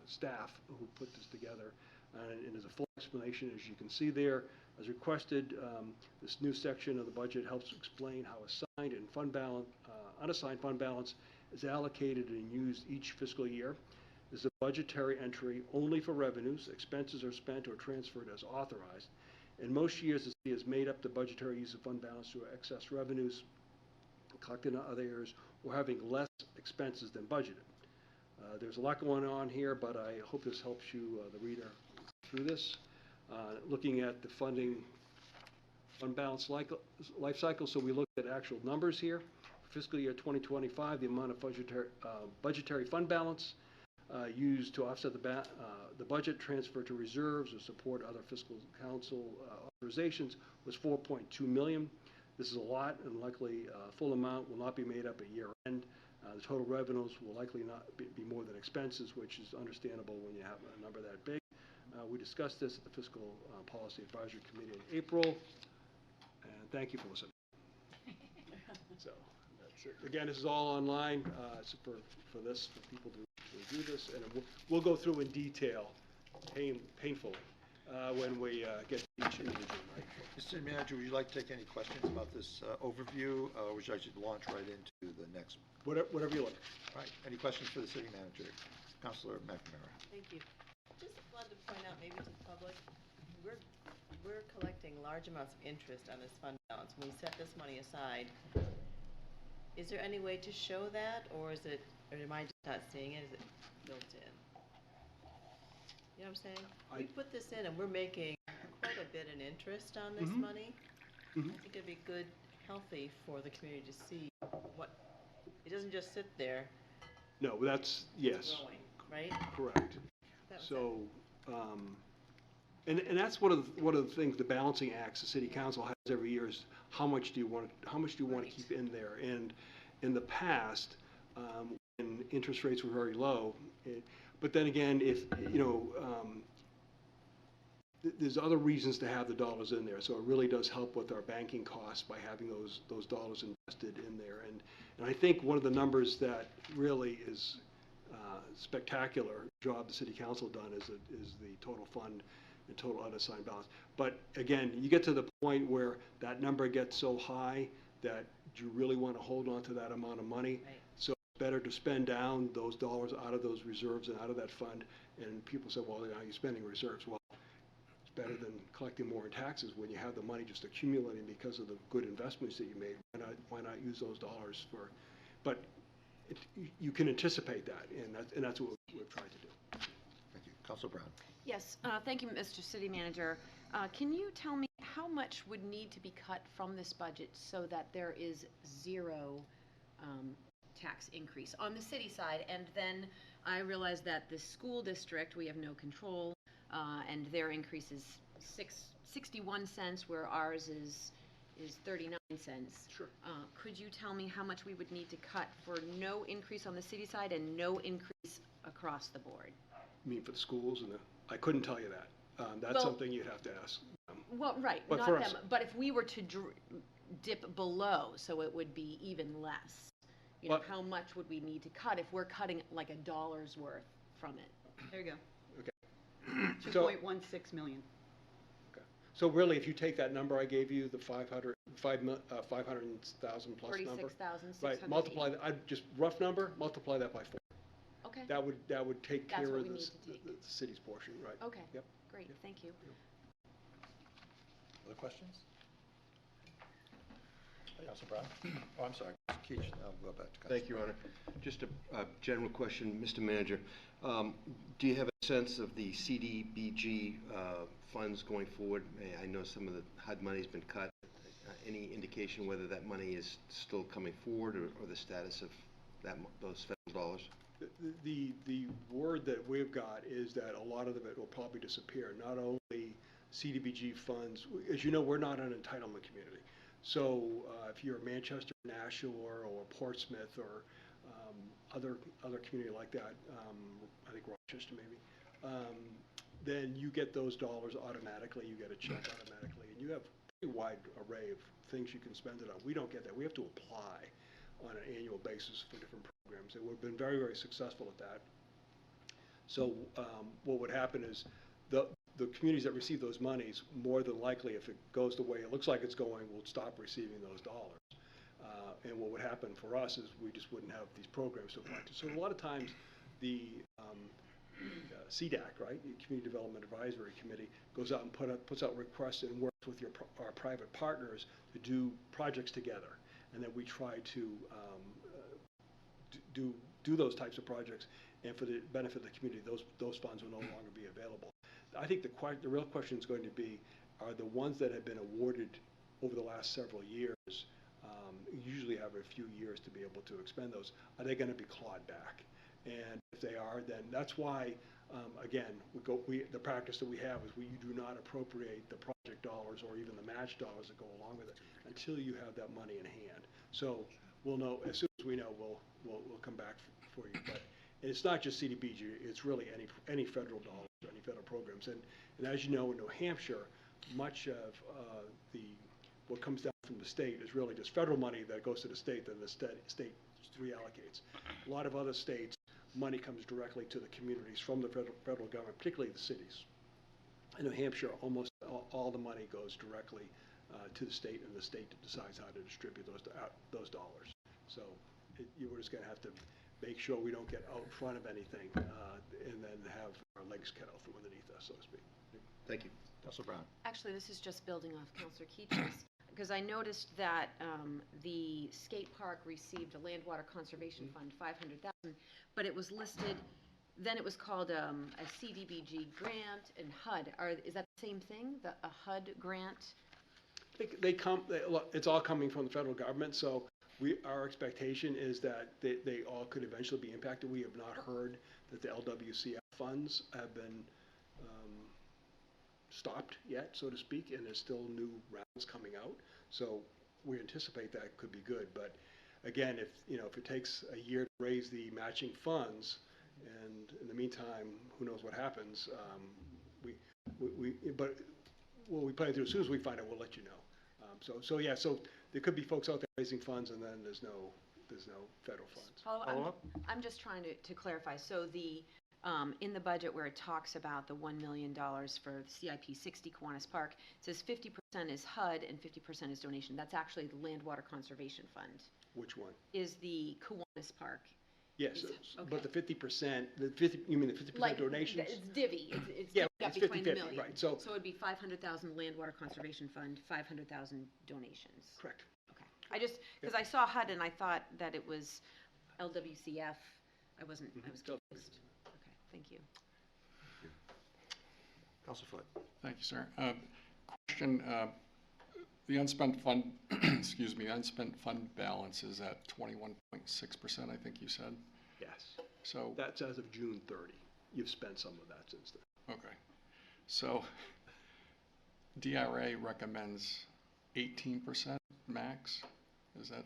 staff who put this together. And there's a full explanation, as you can see there. As requested, this new section of the budget helps explain how assigned and fund balance, unassigned fund balance is allocated and used each fiscal year. This is a budgetary entry only for revenues. Expenses are spent or transferred as authorized. In most years, the city has made up the budgetary use of fund balance through excess revenues, collected in other areas, or having less expenses than budgeted. There's a lot going on here, but I hope this helps you, the reader, through this. Looking at the funding fund balance life cycle, so we looked at actual numbers here. Fiscal year 2025, the amount of budgetary fund balance used to offset the budget transfer to reserves or support other fiscal council authorizations was $4.2 million. This is a lot, and likely full amount will not be made up at year end. The total revenues will likely not be more than expenses, which is understandable when you have a number that big. We discussed this at the Fiscal Policy Advisory Committee in April, and thank you for listening. So, that's it. Again, this is all online for people to review this, and we'll go through in detail, painful, when we get to each individual. Right? Mr. Manager, would you like to take any questions about this overview, or would you like to launch right into the next? Whatever you like. All right. Any questions for the city manager? Councilor McNamara. Thank you. Just wanted to point out maybe to the public, we're collecting large amounts of interest on this fund balance. When we set this money aside, is there any way to show that, or am I just not seeing it? Is it built in? You know what I'm saying? We put this in and we're making quite a bit in interest on this money. I think it'd be good, healthy for the community to see what, it doesn't just sit there. No, that's, yes. It's growing, right? Correct. That was So, and that's one of the things, the balancing acts the city council has every year is how much do you want to keep in there? And in the past, when interest rates were very low, but then again, if there's other reasons to have the dollars in there, so it really does help with our banking costs by having those dollars invested in there. And I think one of the numbers that really is spectacular job the city council done is the total fund and total unassigned balance. But again, you get to the point where that number gets so high that you really want to hold on to that amount of money. Right. So it's better to spend down those dollars out of those reserves and out of that fund. And people say, well, you're spending reserves. Well, it's better than collecting more in taxes when you have the money just accumulating because of the good investments that you made. Why not use those dollars for, but you can anticipate that, and that's what we've tried to do. Thank you. Councilor Brown. Yes, thank you, Mr. City Manager. Can you tell me how much would need to be cut from this budget so that there is zero tax increase on the city side? And then I realize that the school district, we have no control, and their increase is 61 cents, where ours is 39 cents. Sure. Could you tell me how much we would need to cut for no increase on the city side and no increase across the board? You mean for the schools I couldn't tell you that. That's Well, something you'd have to ask. Well, right, But not for them, us- but if we were to dip below, so it would be even less, But- how much would we need to cut if we're cutting like $1 worth from it? There you go. So- 2.16 million. So really, if you take that number I gave you, the 500 500,000 plus number. 46,680. Right, multiply, that. Just rough number, multiply that by 4. Okay, That would take That's care what of we the need to take. the city's portion, right? okay, Yep. great, thank you. Other questions? Council Brown? Oh, I'm sorry, Keach, I'll go back to Council. Thank you, Your Honor. Just a general question, Mr. Manager. Do you have a sense of the CDBG funds going forward? I know some of the HUD money's been cut. Any indication whether that money is still coming forward or the status of those federal dollars? The word that we've got is that a lot of it will probably disappear. Not only CDBG funds, as you know, we're not an entitlement community. So if you're Manchester, Nashua, or Portsmouth, or other community like that, I think Rochester maybe, then you get those dollars automatically. You get a check automatically, and you have a pretty wide array of things you can spend it on. We don't get that. We have to apply on an annual basis for different programs, and we've been very, very successful at that. So what would happen is the communities that receive those monies, more than likely, if it goes the way it looks like it's going, will stop receiving those dollars. And what would happen for us is we just wouldn't have these programs to apply to. So a lot of times the CDAC, right, the Community Development Advisory Committee, goes out and puts out requests and works with our private partners to do projects together. And then we try to do those types of projects, and for the benefit of the community, those funds will no longer be available. I think the real question is going to be, are the ones that have been awarded over the last several years, usually have a few years to be able to expend those, are they going to be clawed back? And if they are, then that's why, again, the practice that we have is you do not appropriate the project dollars or even the match dollars that go along with it until you have that money in hand. So we'll know, as soon as we know, we'll come back for you. But it's not just CDBG, it's really any federal dollars, any federal programs. And as you know, in New Hampshire, much of what comes down from the state is really just federal money that goes to the state, then the state reallocates. A lot of other states, money comes directly to the communities from the federal government, particularly the cities. In New Hampshire, almost all the money goes directly to the state, and the state decides how to distribute those dollars. So we're just going to have to make sure we don't get out in front of anything and then have our legs cut out from underneath us, so to speak. Thank you. Council Brown? Actually, this is just building off Councilor Keach's, because I noticed that the skate park received a land water conservation fund, 500,000, but it was listed, then it was called a CDBG grant and HUD. Is that the same thing, a HUD grant? It's all coming from the federal government, so our expectation is that they all could eventually be impacted. We have not heard that the LWCF funds have been stopped yet, so to speak, and there's still new rounds coming out. So we anticipate that could be good. But again, if it takes a year to raise the matching funds, and in the meantime, who knows what happens? But what we plan to do, as soon as we find out, we'll let you know. So there could be folks out there raising funds, and then there's no federal funds. Follow-up? I'm just trying to clarify. So in the budget where it talks about the $1 million for CIP 60 Kiwanis Park, it says 50% is HUD and 50% is donation. That's actually the Land Water Conservation Fund. Which one? Is the Kiwanis Park. Yes, Okay. but the 50%, you mean the 50% donations? It's divvy. It's Yeah, divvied up it's between the 50-50, million. right, so- it'd be 500,000 Land Water Conservation Fund, 500,000 donations. Correct. Okay. Because I saw HUD and I thought that it was LWCF. I was confused. Okay, thank you. Council Foot? Thank you, sir. Question, the unspent fund, excuse me, unspent fund balance is at 21.6%, I think you said? Yes. So, That's as of June 30. You've spent some of that since then. okay. So DRA recommends 18% max. Is that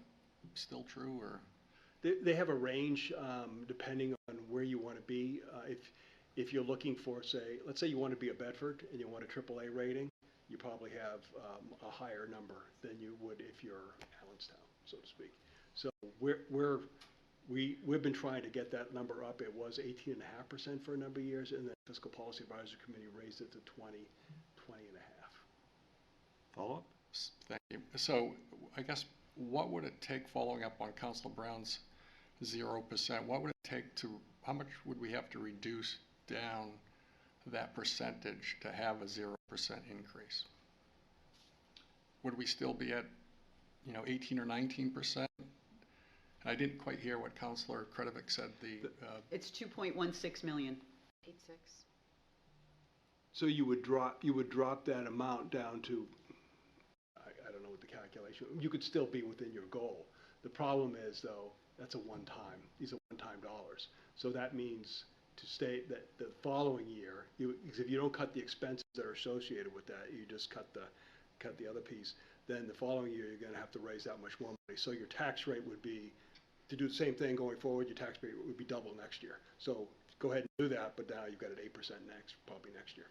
still true, or? They have a range depending on where you want to be. If you're looking for, say, let's say you want to be a Bedford and you want a AAA rating, you probably have a higher number than you would if you're Allenstown, so to speak. So we've been trying to get that number up. It was 18.5% for a number of years, and then Fiscal Policy Advisory Committee raised it to 20.5. Follow-up? Thank you. So I guess what would it take, following up on Councilor Brown's 0%, what would it take to, how much would we have to reduce down that percentage to have a 0% increase? Would we still be at, 18 or 19%? And I didn't quite hear what Councilor Kretovic said, It's 2.16 million. 8.6. So you would drop that amount down to, I don't know what the calculation, you could still be within your goal. The problem is, though, that's a one-time, these are one-time dollars. So that means to state that the following year, because if you don't cut the expenses that are associated with that, you just cut the other piece, then the following year, you're gonna have to raise that much more money. So your tax rate would be, to do the same thing going forward, your tax rate would be double next year. So go ahead and do that, but now you've got it 8% probably next year.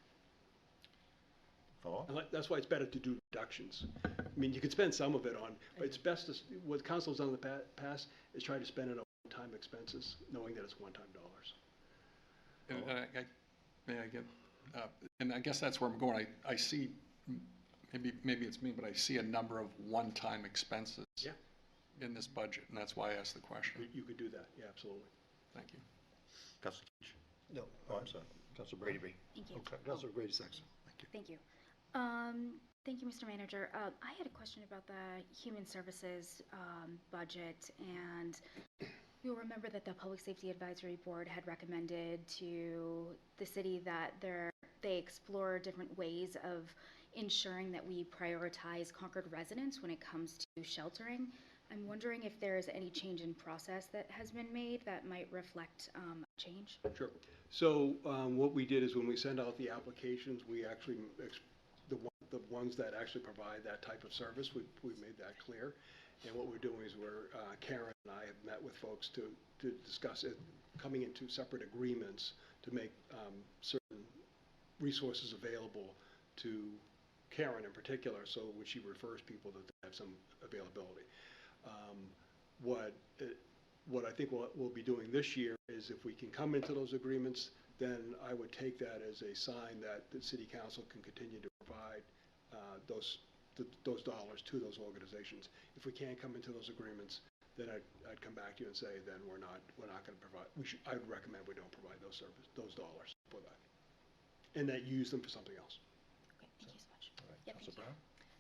Follow And that's why it's better to do reductions. I mean, you could spend some of it on, but it's best to, what council's done in the past is try to spend it on one-time expenses, knowing that it's one-time dollars. and may I get, and I guess that's where I'm going. I see, maybe it's me, but I see a number of one-time expenses Yeah. in this budget, and that's why I asked the question. You could do that, yeah, absolutely. Thank you. Councilor Keach? No. Oh, I'm sorry. Councilor Brady. Thank you. Okay, Councilor Brady Saxon. Thank you. Thank you. Thank you, Mr. Manager. I had a question about the Human Services budget, and you'll remember that the Public Safety Advisory Board had recommended to the city that they explore different ways of ensuring that we prioritize Concord residents when it comes to sheltering. I'm wondering if there is any change in process that has been made that might reflect change. Sure. So what we did is when we send out the applications, we actually, the ones that actually provide that type of service, we've made that clear. And what we're doing is Karen and I have met with folks to discuss it, coming into separate agreements to make certain resources available to Karen in particular, so when she refers people that they have some availability. What I think we'll be doing this year is if we can come into those agreements, then I would take that as a sign that the city council can continue to provide those dollars to those organizations. If we can't come into those agreements, then I'd come back to you and say, then we're not going to provide. I would recommend we don't provide those dollars for that, and that you use them for something else. Okay, thank you so much. All right, Yep, Councilor Brown?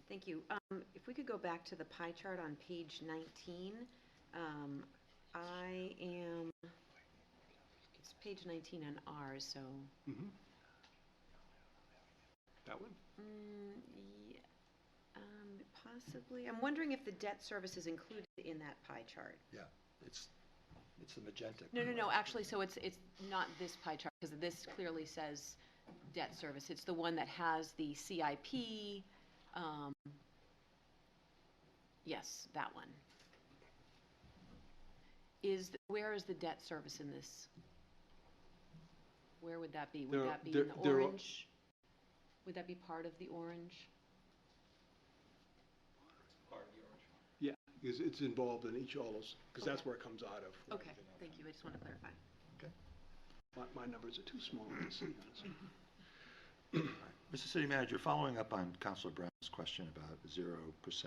Thank you. If we could go back to the pie chart on page 19, it's page 19 on ours, so. Mm-hmm. That one? Yeah, possibly. I'm wondering if the debt service is included in that pie chart. Yeah, it's the magenta. No, actually, so it's not this pie chart, because this clearly says debt service. It's the one that has the CIP, yes, that one. Where is the debt service in this? Where would that be? Would that be in the orange? Would that be part of the orange? Yeah, because it's involved in all those, because that's where it comes out of. Okay, thank you. I just want to clarify. Okay. My numbers are too small to see, honestly. Mr. City Manager, following up on Councilor Brown's question about 0%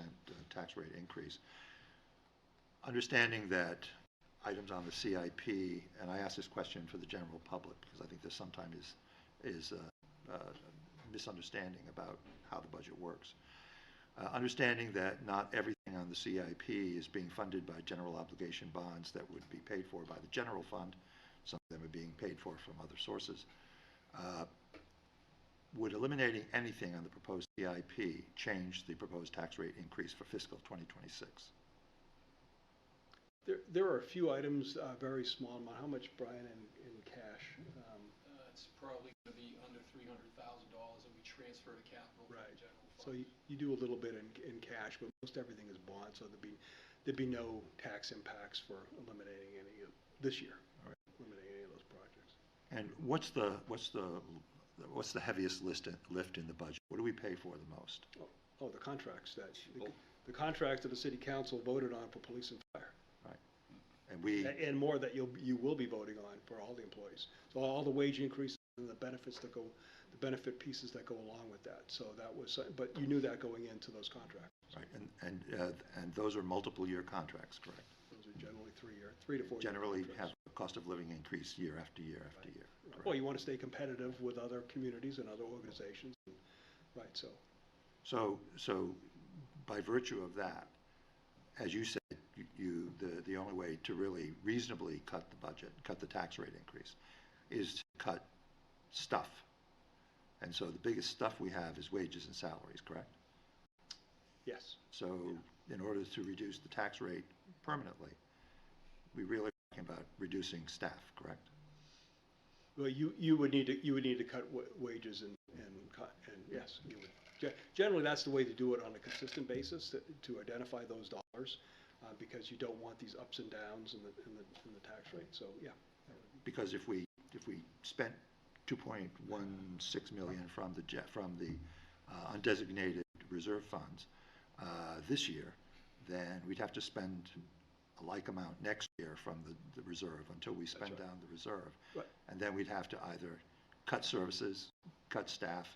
tax rate increase, understanding that items on the CIP, and I ask this question for the general public because I think there sometimes is misunderstanding about how the budget works. Understanding that not everything on the CIP is being funded by general obligation bonds that would be paid for by the general fund. Some of them are being paid for from other sources. Would eliminating anything on the proposed CIP change the proposed tax rate increase for fiscal 2026? There are a few items, very small amount. How much, Brian, in cash? It's probably going to be under $300,000 that we transfer to capital from Right. the general So fund. you do a little bit in cash, but most everything is bond, so there'd be no tax impacts for eliminating any of this year. All right. Eliminating any of those projects. And what's the heaviest lift in the budget? What do we pay for the most? Oh, the contracts the contracts that the city council voted on for police and fire. Right. And we, And more that you will be voting on for all the employees. So all the wage increases and the benefits that the benefit pieces that go along with that. So that was, but you knew that going into those contracts. Right, and those are multiple year contracts, correct? Those are generally 3 to 4 year Generally have contracts. a cost of living increase year after year after year. correct? Well, you want to stay competitive with other communities and other organizations. Right, so. So by virtue of that, as you said, the only way to really reasonably cut the budget, cut the tax rate increase, is to cut stuff. And so the biggest stuff we have is wages and salaries, correct? Yes. So in order to reduce the tax rate permanently, we really are talking about reducing staff, correct? Well, you would need to cut wages and yes, you would. Generally, that's the way to do it on a consistent basis, to identify those dollars, because you don't want these ups and downs in the tax rate. So yeah. Because if we spent 2.16 million from the undesignated reserve funds this year, then we'd have to spend a like amount next year from the reserve until we spend right. down the reserve. Right. And then we'd have to either cut services, cut staff,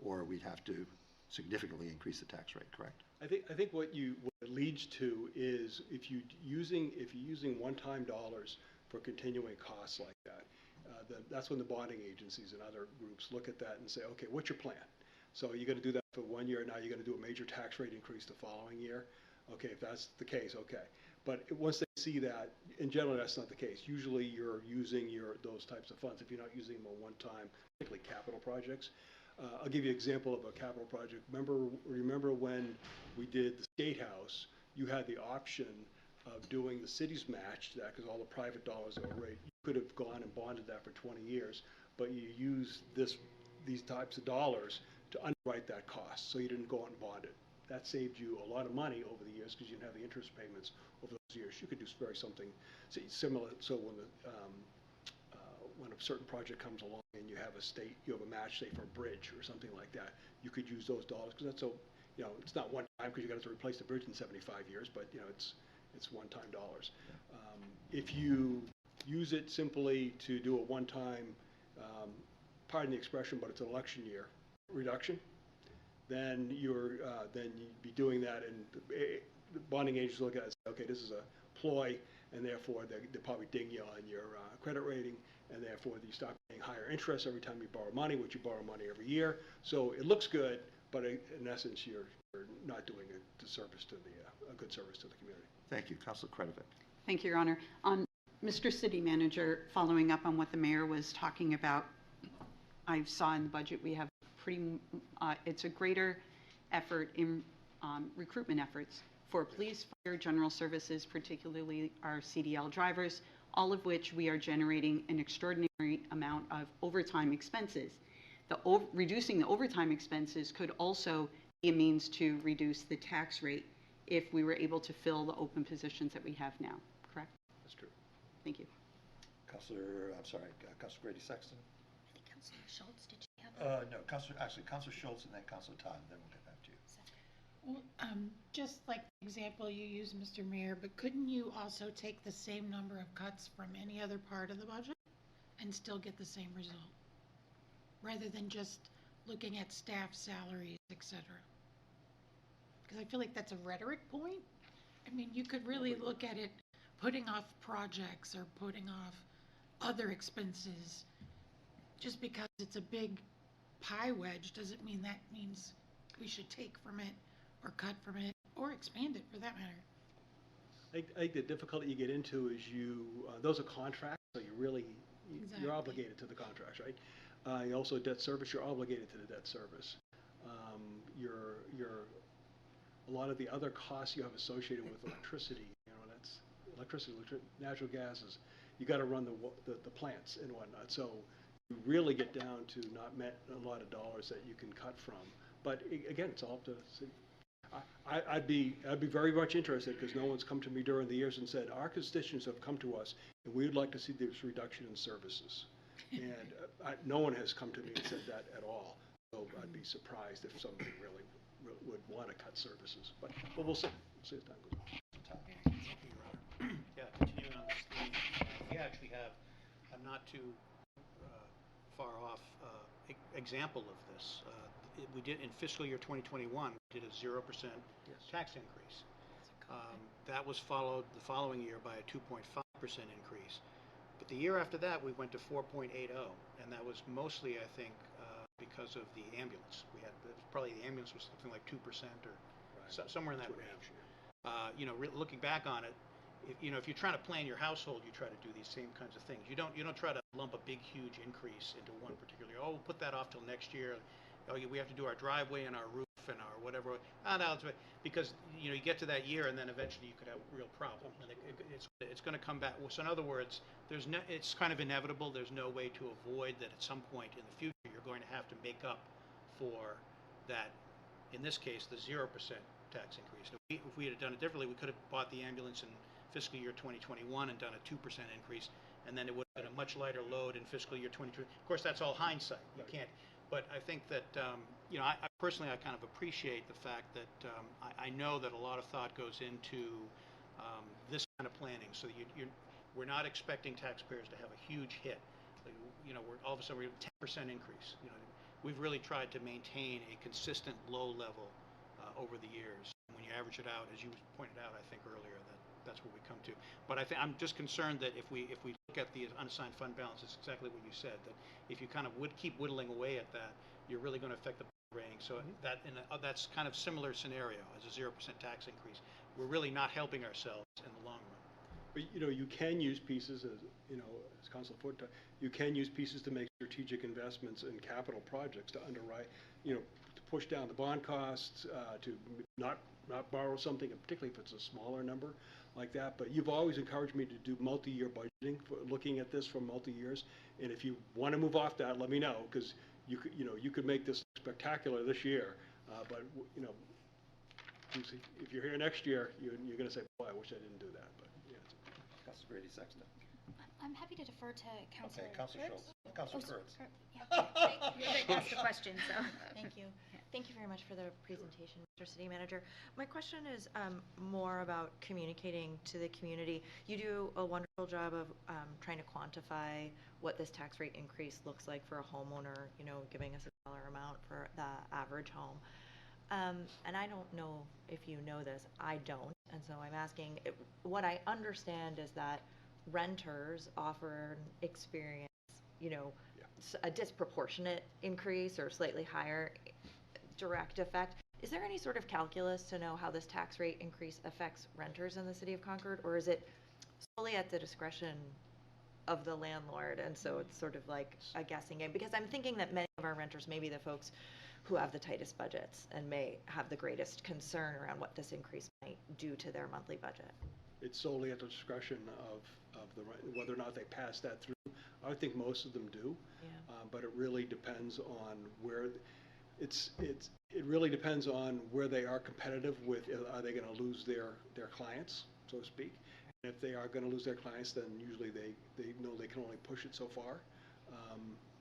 or we'd have to significantly increase the tax rate, correct? I think what it leads to is if you're using one-time dollars for continuing costs like that, that's when the bonding agencies and other groups look at that and say, okay, what's your plan? So you're going to do that for 1 year, now you're going to do a major tax rate increase the following year. Okay, if that's the case, okay. But once they see that, in general, that's not the case. Usually you're using those types of funds, if you're not using them on one time, particularly capital projects. I'll give you an example of a capital project. Remember when we did the Skate House, you had the option of doing the city's match to that because all the private dollars that were raised. You could have gone and bonded that for 20 years, but you used these types of dollars to underwrite that cost, so you didn't go out and bond it. That saved you a lot of money over the years because you didn't have the interest payments over those years. You could do something similar. So when a certain project comes along and you have a match, say for a bridge or something like that, you could use those dollars because that's it's not one time because you got to replace the bridge in 75 years, but it's one-time dollars. If you use it simply to do a one-time, pardon the expression, but it's an election year reduction, then you'd be doing that, and the bonding agents look at it and say, okay, this is a ploy, and therefore they probably ding you on your credit rating, and therefore you start paying higher interest every time you borrow money, which you borrow money every year. So it looks good, but in essence, you're not doing a good service to the community. Thank you. Councilor Kretovic. Thank you, Your Honor. Mr. City Manager, following up on what the mayor was talking about, I saw in the budget we have it's a greater effort in recruitment efforts for police, fire, general services, particularly our CDL drivers, all of which we are generating an extraordinary amount of overtime expenses. Reducing the overtime expenses could also be a means to reduce the tax rate if we were able to fill the open positions that we have now, correct? That's true. Thank you. Councilor Grady Sexton. I think Councilor Schultz, did you have? No, Councilor Schultz and then Councilor Todd, and then we'll get back to you. Well, just like the example you used, Mr. Mayor, but couldn't you also take the same number of cuts from any other part of the budget and still get the same result? Rather than just looking at staff salaries, et cetera. Because I feel like that's a rhetoric point. I mean, you could really look at it putting off projects or putting off other expenses. Just because it's a big pie wedge doesn't mean that means we should take from it or cut from it or expand it for that matter. I think the difficulty you get into is those are contracts, so you're Exactly. obligated to the contracts, right? You also debt service, you're obligated to the debt service. A lot of the other costs you have associated with electricity, that's electricity, natural gases. You got to run the plants and whatnot. So you really get down to not a lot of dollars that you can cut from. But again, it's all up to the city. I'd be very much interested because no one's come to me during the years and said our constituents have come to us and we would like to see this reduction in services. And no one has come to me and said that at all. So I'd be surprised if somebody really would want to cut services. But we'll see. We'll see as time goes on. Yeah, continuing on this theme, we actually have a not too far off example of this. We did, in fiscal year 2021, we did a 0% tax increase. That was followed the following year by a 2.5% increase. But the year after that, we went to 4.80, and that was mostly, I think, because of the ambulance. We had, probably the ambulance was something like 2% or somewhere in that range. You know, looking back on it, you know, if you're trying to plan your household, you try to do these same kinds of things. You don't try to lump a big, huge increase into one particular. Oh, we'll put that off till next year. Oh, we have to do our driveway and our roof and our whatever. No, because you know you get to that year and then eventually you could have real problems, and it's going to come back. So in other words, it's kind of inevitable. There's no way to avoid that. At some point in the future, you're going to have to make up for that. In this case, the 0% tax increase. If we had done it differently, we could have bought the ambulance in fiscal year 2021 and done a 2% increase, and then it would have been a much lighter load in fiscal year 2022. Of course, that's all hindsight. You can't. But I think that, you know, I personally, I kind of appreciate the fact that I know that a lot of thought goes into this kind of planning. So we're not expecting taxpayers to have a huge hit. You know, all of a sudden we're 10% increase. You know, we've really tried to maintain a consistent low level over the years. And when you average it out, as you pointed out, I think earlier, that's what we come to. But I'm just concerned that if we look at the unassigned fund balance, it's exactly what you said, that if you kind of keep whittling away at that, you're really going to affect the rating. So that's kind of similar scenario as a 0% tax increase. We're really not helping ourselves in the long run. But, you know, you can use pieces, as, you know, as Councilor Foote, you can use pieces to make strategic investments in capital projects to underwrite, you know, to push down the bond costs, to not borrow something, particularly if it's a smaller number like that. But you've always encouraged me to do multi-year budgeting, for looking at this for multi-years. And if you want to move off that, let me know, because you could make this spectacular this year. But you know, if you're here next year, you're going to say, boy, I wish I didn't do that. But yeah. Councilor Brady Sexton. I'm happy to defer to Councilor. Okay, Councilor Schultz. Councilor Kurtz. Yeah. You're going to ask the question, so. Thank you. Thank you very much for the presentation, Mr. City Manager. My question is more about communicating to the community. You do a wonderful job of trying to quantify what this tax rate increase looks like for a homeowner, you know, giving us a dollar amount for the average home. And I don't know if you know this, I don't, and so I'm asking, what I understand is that renters often experience, you know, a disproportionate increase or slightly higher direct effect. Is there any sort of calculus to know how this tax rate increase affects renters in the city of Concord, or is it solely at the discretion of the landlord, and so it's sort of like a guessing game? Because I'm thinking that many of our renters may be the folks who have the tightest budgets and may have the greatest concern around what this increase might do to their monthly budget. It's solely at the discretion of the whether or not they pass that through. I think most of them do, but it really depends on where it really depends on where they are competitive with. Are they going to lose their clients, so to speak? And if they are going to lose their clients, then usually they know they can only push it so far.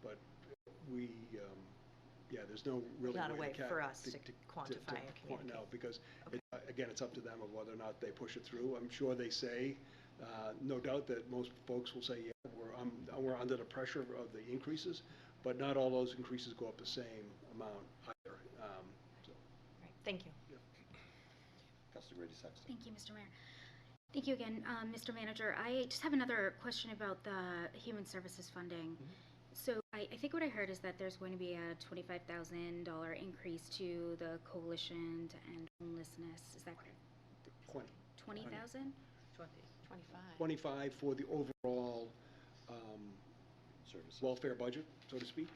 But there's no really not a way to for us to quantify and communicate. No, because again, it's up to them of whether or not they push it through. I'm sure they say, no doubt that most folks will say, yeah, we're under the pressure of the increases, but not all those increases go up the same amount either. Right. Thank you. Yeah. Councilor Brady Sexton. Thank you, Mr. Mayor. Thank you again, Mr. Manager. I just have another question about the human services funding. So I think what I heard is that there's going to be a $25,000 increase to the Coalition to End Homelessness. Is that correct? 20,000? 25 for the overall welfare budget, so to speak.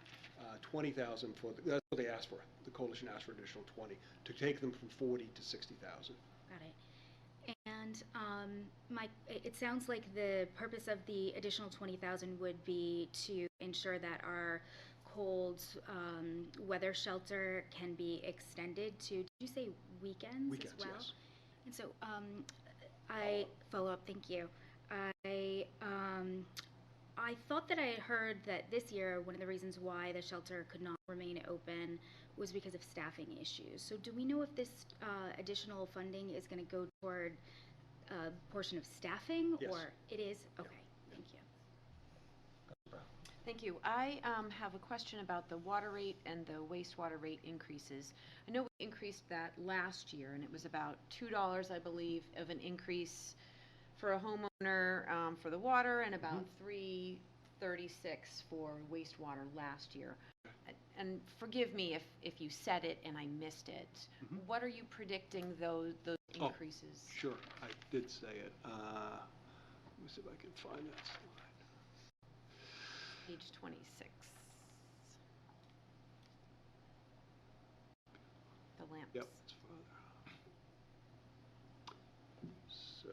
20,000 for that's what they asked for. The Coalition asked for additional 20 to take them from 40 to 60,000. Got it. And it sounds like the purpose of the additional 20,000 would be to ensure that our cold weather shelter can be extended to, did you say weekends as well? Yes. And so I follow up, thank you. I thought that I had heard that this year one of the reasons why the shelter could not remain open was because of staffing issues. So do we know if this additional funding is going to go toward a portion of staffing? Yes. Or it is? Okay, thank you. Thank you. I have a question about the water rate and the wastewater rate increases. I know we increased that last year, and it was about $2, I believe, of an increase for a homeowner for the water, and about $3.36 for wastewater last year. And forgive me if you said it and I missed it. What are you predicting those increases? Sure, I did say it. Let me see if I can find that slide. Page 26. The lamps. Yep, it's further. So.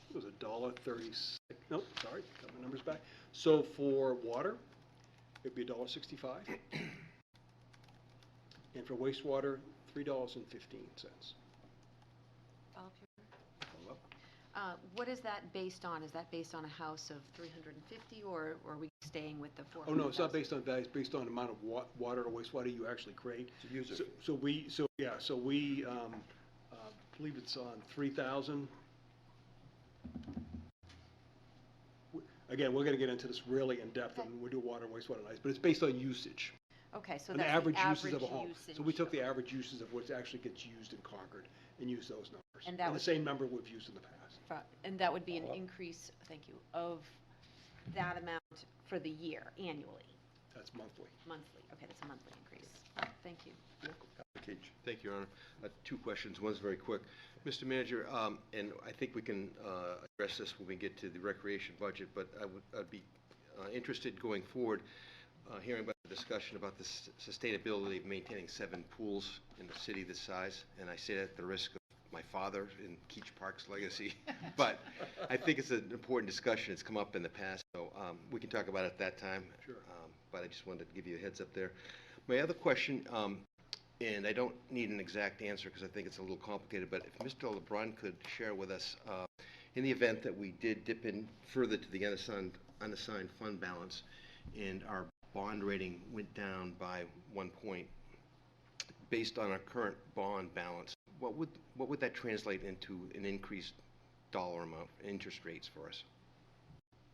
It was $1.36. Nope, sorry, got my numbers back. So for water, it'd be $1.65. And for wastewater, $3.15. Follow up. What is that based on? Is that based on a house of 350, or are we staying with the 400? Oh, no, it's not based on that, it's based on the amount of water or wastewater you actually create. To use it. So we believe it's on 3,000. Again, we're gonna get into this really in depth when we do water and wastewater lines, but it's based on usage. Okay, so And that's the average uses of a home. usage. So we took the average uses of what actually gets used in Concord and used those numbers. And that the would same number we've used in the past. And that would be an increase, thank you, of that amount for the year, annually, That's monthly. monthly. Okay, that's a monthly increase. Thank you. Thank you, Your Honor. Two questions. One's very quick. Mr. Manager, and I think we can address this when we get to the recreation budget, but I'd be interested going forward, hearing about the discussion about the sustainability of maintaining 7 pools in a city this size. And I say that at the risk of my father in Keach Park's legacy. But I think it's an important discussion. It's come up in the past, so we can talk about it at that time. Sure. But I just wanted to give you a heads up there. My other question, and I don't need an exact answer because I think it's a little complicated, but if Mr. LeBrun could share with us, in the event that we did dip in further to the unassigned fund balance and our bond rating went down by 1 point, based on our current bond balance, what would that translate into an increased dollar amount, interest rates for us?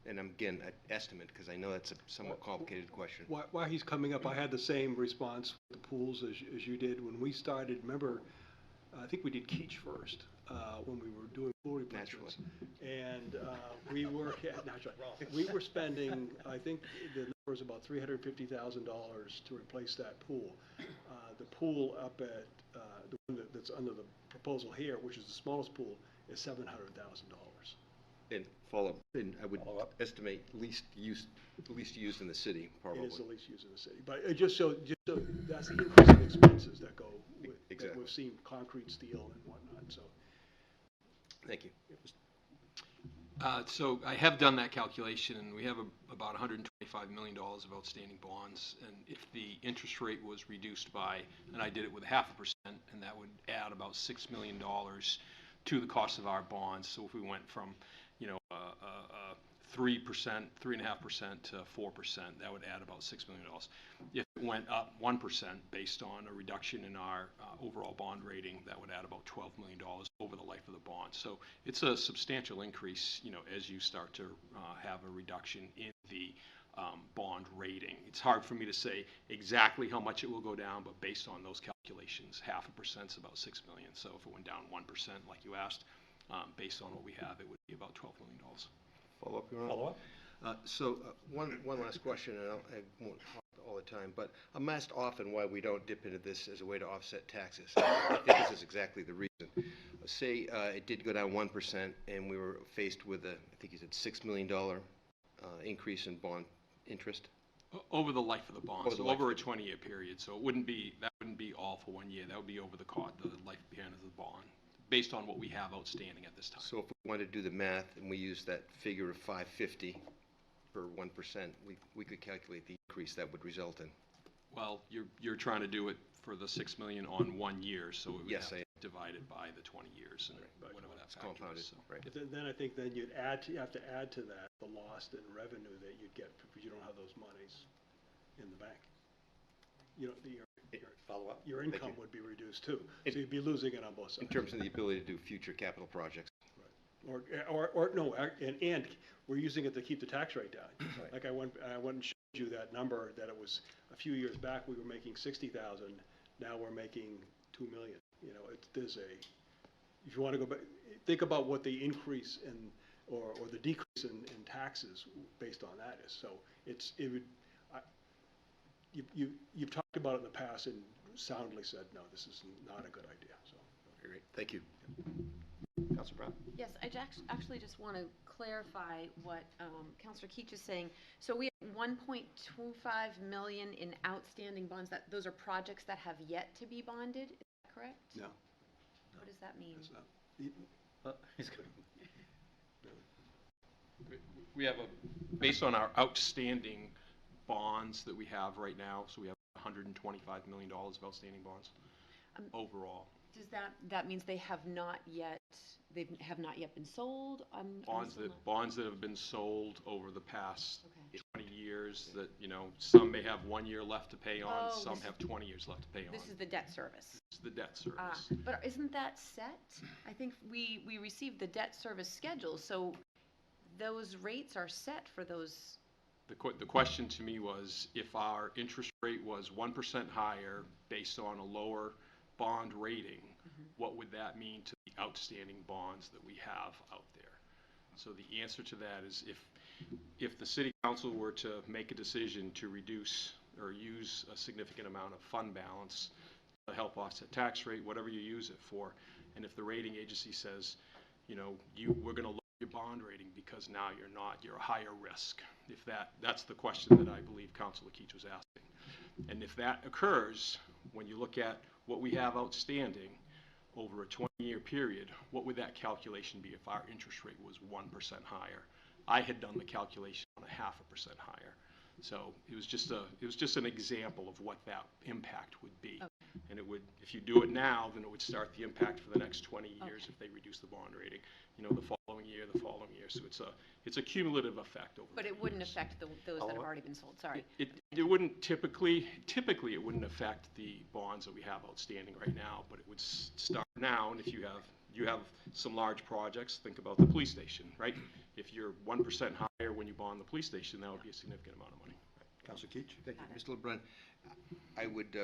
And again, an estimate, because I know that's a somewhat complicated question. While he's coming up, I had the same response with the pools as you did. When we started, remember, I think we did Keach first, when we were doing pool replacements. And we were, naturally, we were spending, I think the number was about $350,000 to replace that pool. The pool up at, the one that's under the proposal here, which is the smallest pool, is $700,000. And follow-up, and I would estimate least used in the city, probably. It is the least used in the city, but it just so that's the increase in expenses that go with, that Exactly. we've seen, concrete, steel, and whatnot, so. Thank you. So I have done that calculation, and we have about $125 million of outstanding bonds. And if the interest rate was reduced by, and I did it with 0.5%, and that would add about $6 million to the cost of our bonds. So if we went from, 3%, 3.5% to 4%, that would add about $6 million. If it went up 1% based on a reduction in our overall bond rating, that would add about $12 million over the life of the bond. So it's a substantial increase, as you start to have a reduction in the bond rating. It's hard for me to say exactly how much it will go down, but based on those calculations, 0.5% is about $6 million. So if it went down 1%, like you asked, based on what we have, it would be about $12 million. Follow-up, Your Honor? Follow-up? So one last question, and I won't talk all the time, but I'm asked often why we don't dip into this as a way to offset taxes. I think this is exactly the reason. Say it did go down 1%, and we were faced with I think you said $6 million increase in bond interest. Over the life of the bond, Over the so life over a of 20-year period. So that wouldn't be all for 1 year. That would be over the lifespan of the bond, based on what we have outstanding at this time. So if we wanted to do the math and we use that figure of 550 for 1%, we could calculate the increase that would result in. Well, you're trying to do it for the $6 million on 1 year, so it would Yes, have I divided by the 20 years and whatever that factor compounded, is. So. right. But then I think then you have to add to that the lost in revenue that you'd get because you don't have those monies in the bank. You know, Follow up? your Thank income you. would be reduced too. It- So you'd be losing it on both In sides. terms of the ability to do future capital projects. Or no, and we're using it to keep the tax rate down. Like I went and showed you that number, that it was, a few years back, we were making 60,000, now we're making 2 million. You know, there's if you want to go back, think about what the increase in, or the decrease in taxes based on that is. So you've talked about it in the past and soundly said, no, this is not a good idea, so. Very great, thank you. Councilor Brown? Yes, I actually just want to clarify what Counselor Keach is saying. So we have 1.25 million in outstanding bonds. Those are projects that have yet to be bonded, is that correct? No, What does that mean? it's not. We have based on our outstanding bonds that we have right now, so we have $125 million of outstanding bonds overall. Does that means they have not yet been sold? Bonds that have been sold over the past Okay. 20 years that, some may have 1 year left to pay on, Oh, some this have 20 years left to pay on. This is the debt service. It's the debt service. But isn't that set? I think we received the debt service schedule, so those rates are set for those. The question to me was, if our interest rate was 1% higher based on a lower bond rating, what would that mean to the outstanding bonds that we have out there? So the answer to that is if the city council were to make a decision to reduce or use a significant amount of fund balance to help offset tax rate, whatever you use it for, and if the rating agency says, we're going to lower your bond rating because now you're a higher risk. If that's the question that I believe Councilor Keach was asking. And if that occurs, when you look at what we have outstanding over a 20-year period, what would that calculation be if our interest rate was 1% higher? I had done the calculation on 0.5% higher. So it was just an example of what that impact would be. Okay. And if you do it now, then it would start the impact for the next 20 years if they reduce the bond rating. The following year. So it's a cumulative effect over. But it wouldn't affect those that have already been sold, sorry. It wouldn't typically it wouldn't affect the bonds that we have outstanding right now, but it would start now, and if you have some large projects, think about the police station, right? If you're 1% higher when you bond the police station, that would be a significant amount of money. Councilor Keach? Thank you. Mr. LeBrun, I would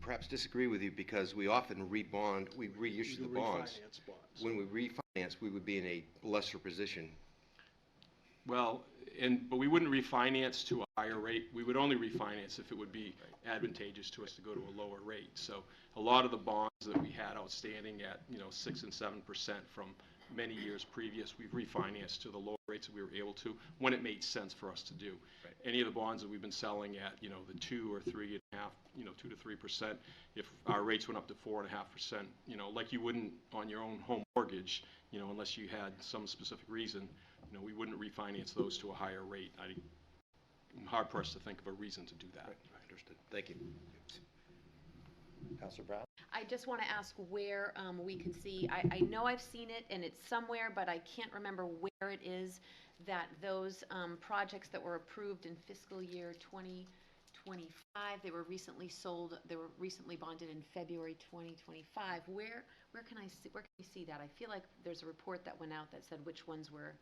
perhaps disagree with you because we often rebond, we reissue the bonds. Refinance bonds. When we refinance, we would be in a lesser position. Well, but we wouldn't refinance to a higher rate. We would only refinance if it would be advantageous to us to go to a lower rate. So a lot of the bonds that we had outstanding at 6 and 7% from many years previous, we've refinanced to the lower rates that we were able to when it made sense for us to do. Right. Any of the bonds that we've been selling at the 2 or 3.5, 2 to 3%, if our rates went up to 4.5%, like you wouldn't on your own home mortgage, unless you had some specific reason, we wouldn't refinance those to a higher rate. I'm hard pressed to think of a reason to do that. Right. Understood. Thank you. Councilor Brown? I just want to ask where we can see, I know I've seen it and it's somewhere, but I can't remember where it is, that those projects that were approved in fiscal year 2025, they were recently sold, they were recently bonded in February 2025. Where can we see that? I feel like there's a report that went out that said which ones were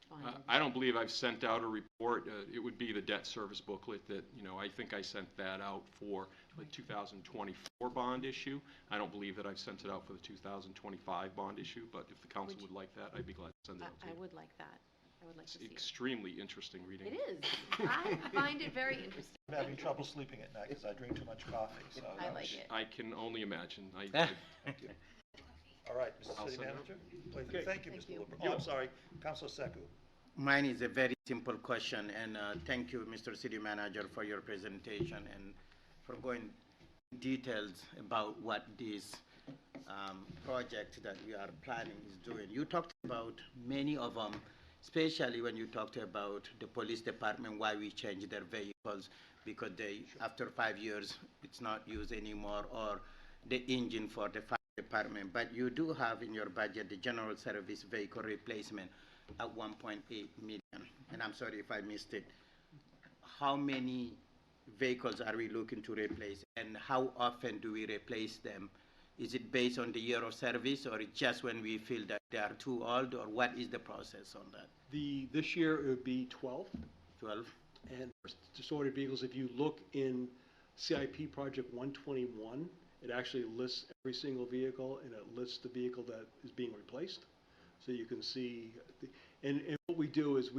bonded. I don't believe I've sent out a report. It would be the debt service booklet that, I think I sent that out for the 2024 bond issue. I don't believe that I've sent it out for the 2025 bond issue, but if the council would like that, I'd be glad to send it out to you. I would like that. I would like to see it. Extremely interesting reading. It is. I find it very interesting. I'm having trouble sleeping at night because I drink too much coffee, so. I like it. I can only imagine. Thank you. All right, Mr. I'll City send it. Manager? Please, Okay. thank you, Thank Mr. you. LeBrun. Oh, I'm sorry, Councilor Seku. Mine is a very simple question, and thank you, Mr. City Manager, for your presentation and for going details about what this project that we are planning is doing. You talked about many of them, especially when you talked about the police department, why we changed their vehicles, because after 5 years, it's not used anymore, or the engine for the fire department, but you do have in your budget the general service vehicle replacement at 1.8 million. And I'm sorry if I missed it. How many vehicles are we looking to replace, and how often do we replace them? Is it based on the year of service, or it's just when we feel that they are too old, or what is the process on that? This year, it would be 12. 12? And for disordered vehicles, if you look in CIP Project 121, it actually lists every single vehicle, and it lists the vehicle that is being replaced. So you can see, and what we do is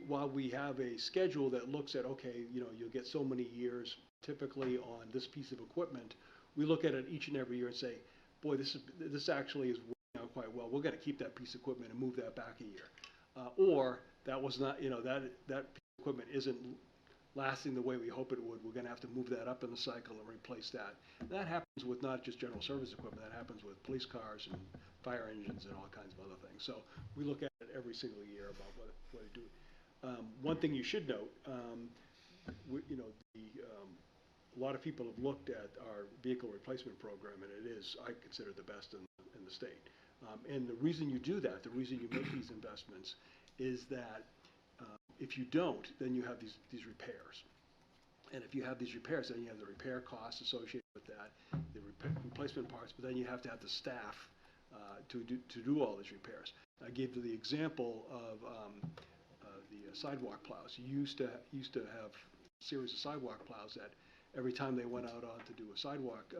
while we have a schedule that looks at, okay, you'll get so many years typically on this piece of equipment, we look at it each and every year and say, boy, this actually is working out quite well. We're going to keep that piece of equipment and move that back a year. Or that was not, that piece of equipment isn't lasting the way we hope it would. We're going to have to move that up in the cycle and replace that. And that happens with not just general service equipment. That happens with police cars and fire engines and all kinds of other things. So we look at it every single year about what to do. One thing you should note, a lot of people have looked at our vehicle replacement program, and it is, I consider, the best in the state. And the reason you do that, the reason you make these investments, is that if you don't, then you have these repairs. And if you have these repairs, then you have the repair costs associated with that, the replacement parts, but then you have to have the staff to do all these repairs. I gave you the example of the sidewalk plows. You used to have a series of sidewalk plows that every time they went out on to do a sidewalk,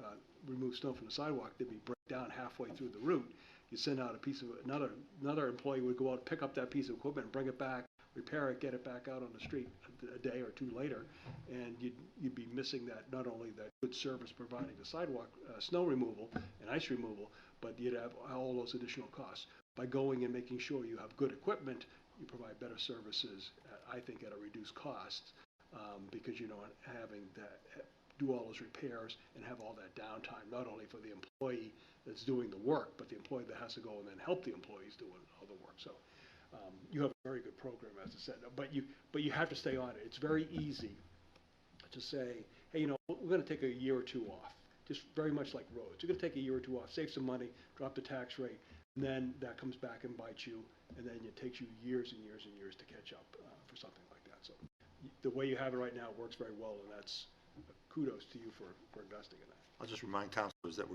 remove snow from the sidewalk, they'd be break down halfway through the route. You send out a piece of, another employee would go out, pick up that piece of equipment, and bring it back, repair it, get it back out on the street a day or two later, and you'd be missing that, not only that good service providing the sidewalk, snow removal and ice removal, but you'd have all those additional costs. By going and making sure you have good equipment, you provide better services, I think, at a reduced cost, because you're not having to do all those repairs and have all that downtime, not only for the employee that's doing the work, but the employee that has to go and then help the employees doing all the work. So you have a very good program, as I said, but you have to stay on it. It's very easy to say, hey, we're going to take a year or two off, just very much like roads. You're going to take a year or two off, save some money, drop the tax rate, and then that comes back and bites you, and then it takes you years and years and years to catch up for something like that. So the way you have it right now works very well, and that's kudos to you for investing in that. I'll just remind councilors that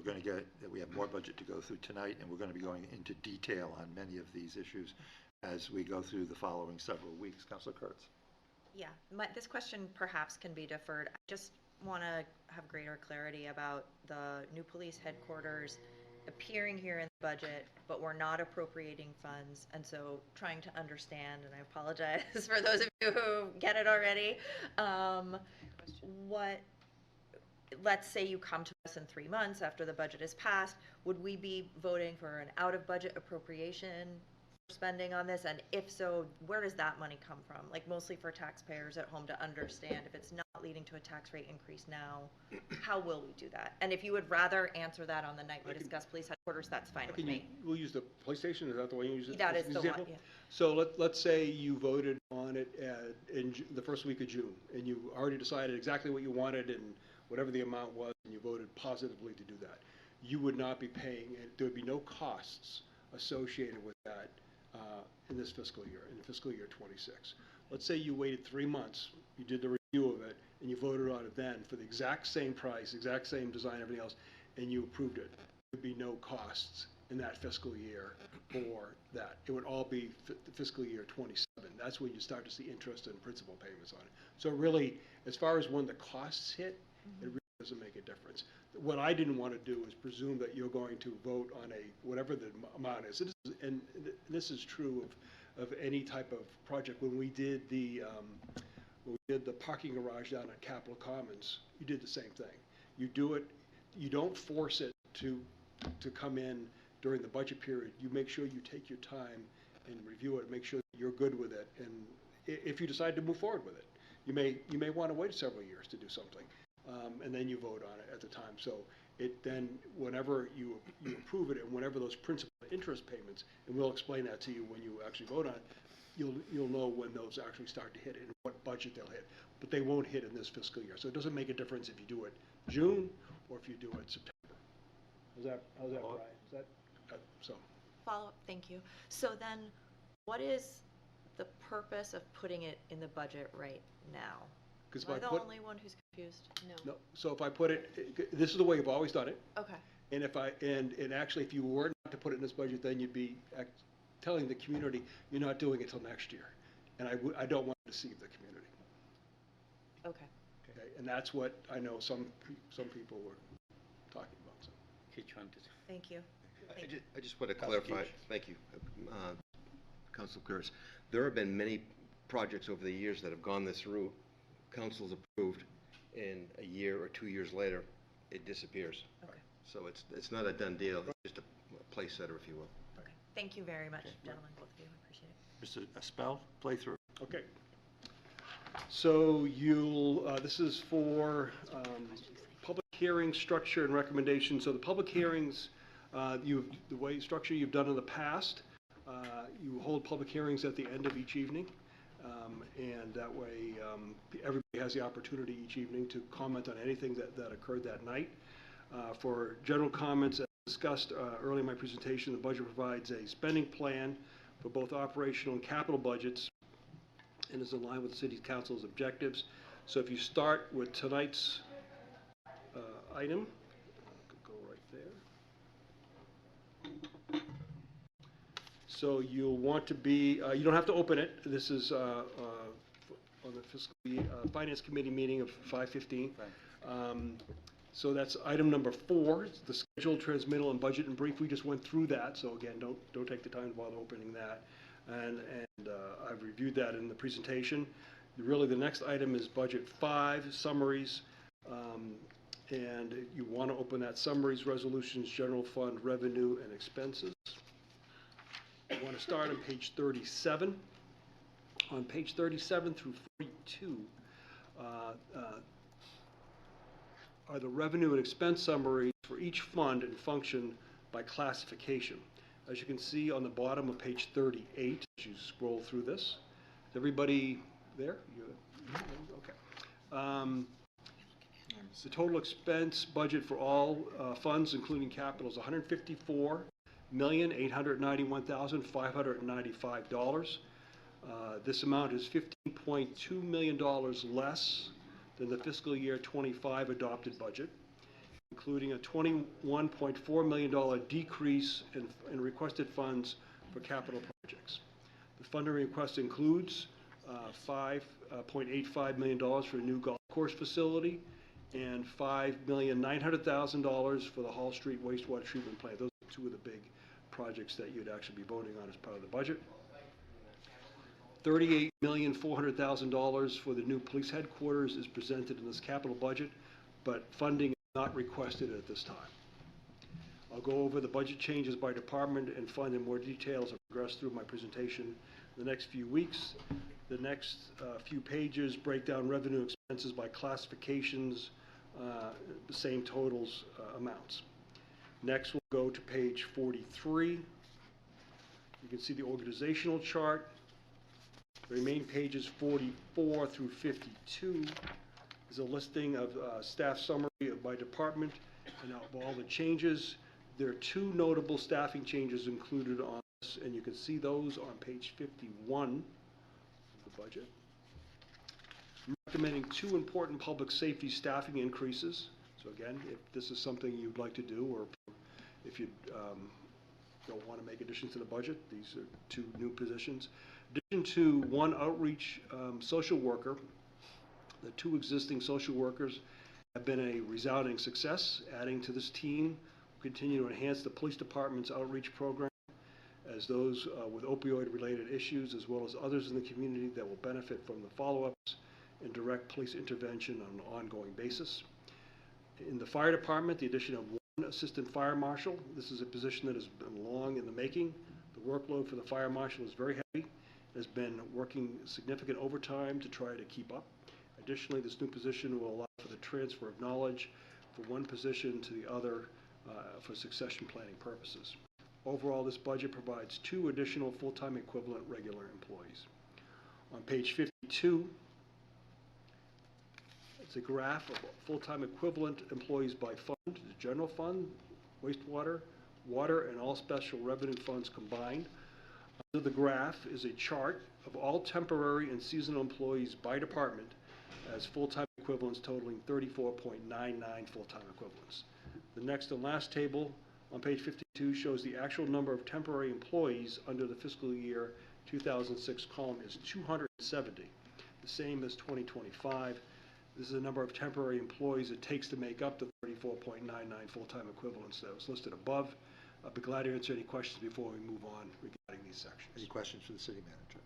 we have more budget to go through tonight, and we're going to be going into detail on many of these issues as we go through the following several weeks. Councilor Kurtz. Yeah, this question perhaps can be deferred. I just want to have greater clarity about the new police headquarters appearing here in the budget, but we're not appropriating funds, and so trying to understand, and I apologize for those of you who get it already, let's say you come to us in 3 months after the budget is passed, would we be voting for an out-of-budget appropriation spending on this? And if so, where does that money come from? Like, mostly for taxpayers at home to understand, if it's not leading to a tax rate increase now, how will we do that? And if you would rather answer that on the night we discuss police headquarters, that's fine with me. We'll use the police station. Is that the way you use it? That as is an the example? one, yeah. So let's say you voted on it in the first week of June, and you already decided exactly what you wanted and whatever the amount was, and you voted positively to do that. You would not be paying, there would be no costs associated with that in this fiscal year, in fiscal year 26. Let's say you waited 3 months, you did the review of it, and you voted on it then for the exact same price, exact same design, everything else, and you approved it. There would be no costs in that fiscal year for that. It would all be fiscal year 27. That's when you start to see interest and principal payments on it. So really, as far as when the costs hit, it really doesn't make a difference. What I didn't want to do is presume that you're going to vote on whatever the amount is. And this is true of any type of project. When we did the parking garage down at Capitol Commons, you did the same thing. You do it. You don't force it to come in during the budget period. You make sure you take your time and review it, make sure that you're good with it. And if you decide to move forward with it, you may want to wait several years to do something. And then you vote on it at the time. So then whenever you approve it, and whenever those principal interest payments, and we'll explain that to you when you actually vote on it, you'll know when those actually start to hit and what budget they'll hit. But they won't hit in this fiscal year. So it doesn't make a difference if you do it June or if you do it September. How's that, Brian? Is that, so? Follow-up, thank you. So then, what is the purpose of putting it in the budget right now? 'Cause if Am I I the put- only one who's confused? No, so if I put it, this is the way you've always done it, Okay, and and actually, if you were not to put it in this budget, then you'd be telling the community, you're not doing it till next year. And I don't want to deceive the community, okay. okay? And that's what I know some people were talking about, so. Which one to? Thank you. I just want to clarify, thank you, Councilor Curtis. There have been many projects over the years that have gone this route, council's approved, and a year or 2 years later, it disappears. Okay. So it's not a done deal, it's just a place setter, if you will. Okay, thank you very much, gentlemen, both of you, I appreciate it. Mr. Espel, playthrough. Okay. So this is for public hearing structure and recommendation. So the public hearings, the way structure you've done in the past, you hold public hearings at the end of each evening. And that way, everybody has the opportunity each evening to comment on anything that occurred that night. For general comments, as discussed earlier in my presentation, the budget provides a spending plan for both operational and capital budgets and is in line with the city council's objectives. So if you start with tonight's item, go right there. So you'll want to be, you don't have to open it. This is on the fiscal finance committee meeting of 5:15. So that's item number 4, it's the schedule, transmittal, and budget and brief. We just went through that, so again, don't take the time to bother opening that. And I've reviewed that in the presentation. Really, the next item is budget 5, summaries. And you want to open that summaries, resolutions, general fund, revenue, and expenses. You want to start on page 37. On page 37 through 42 are the revenue and expense summaries for each fund and function by classification. As you can see on the bottom of page 38, as you scroll through this, is everybody there? Okay. The total expense budget for all funds, including capital, is $154,891,595. This amount is $15.2 million less than the fiscal year 25 adopted budget, including a $21.4 million decrease in requested funds for capital projects. The funding request includes $5.85 million for a new golf course facility and $5,900,000 for the Hall Street wastewater treatment plant. Those are two of the big projects that you'd actually be voting on as part of the budget. $38,400,000 for the new police headquarters is presented in this capital budget, but funding is not requested at this time. I'll go over the budget changes by department and fund in more detail as I progress through my presentation in the next few weeks. The next few pages break down revenue and expenses by classifications, the same totals amounts. Next, we'll go to page 43. You can see the organizational chart. The remaining pages 44 through 52 is a listing of staff summary by department and of all the changes. There are 2 notable staffing changes included on this, and you can see those on page 51 of the budget. I'm recommending 2 important public safety staffing increases. So again, if this is something you'd like to do, or if you don't want to make additions to the budget, these are 2 new positions. In addition to 1 outreach social worker, the 2 existing social workers have been a resounding success. Adding to this team will continue to enhance the police department's outreach program, as those with opioid-related issues, as well as others in the community that will benefit from the follow-ups and direct police intervention on an ongoing basis. In the fire department, the addition of 1 assistant fire marshal. This is a position that has been long in the making. The workload for the fire marshal is very heavy. Has been working significant overtime to try to keep up. Additionally, this new position will allow for the transfer of knowledge from 1 position to the other for succession planning purposes. Overall, this budget provides 2 additional full-time equivalent regular employees. On page 52, it's a graph of full-time equivalent employees by fund. The general fund, wastewater, water, and all special revenue funds combined. Under the graph is a chart of all temporary and seasonal employees by department as full-time equivalents totaling 34.99 full-time equivalents. The next and last table on page 52 shows the actual number of temporary employees under the fiscal year 2006 column is 270, the same as 2025. This is the number of temporary employees it takes to make up the 34.99 full-time equivalents that was listed above. I'll be glad to answer any questions before we move on regarding these sections. Any questions for the city manager?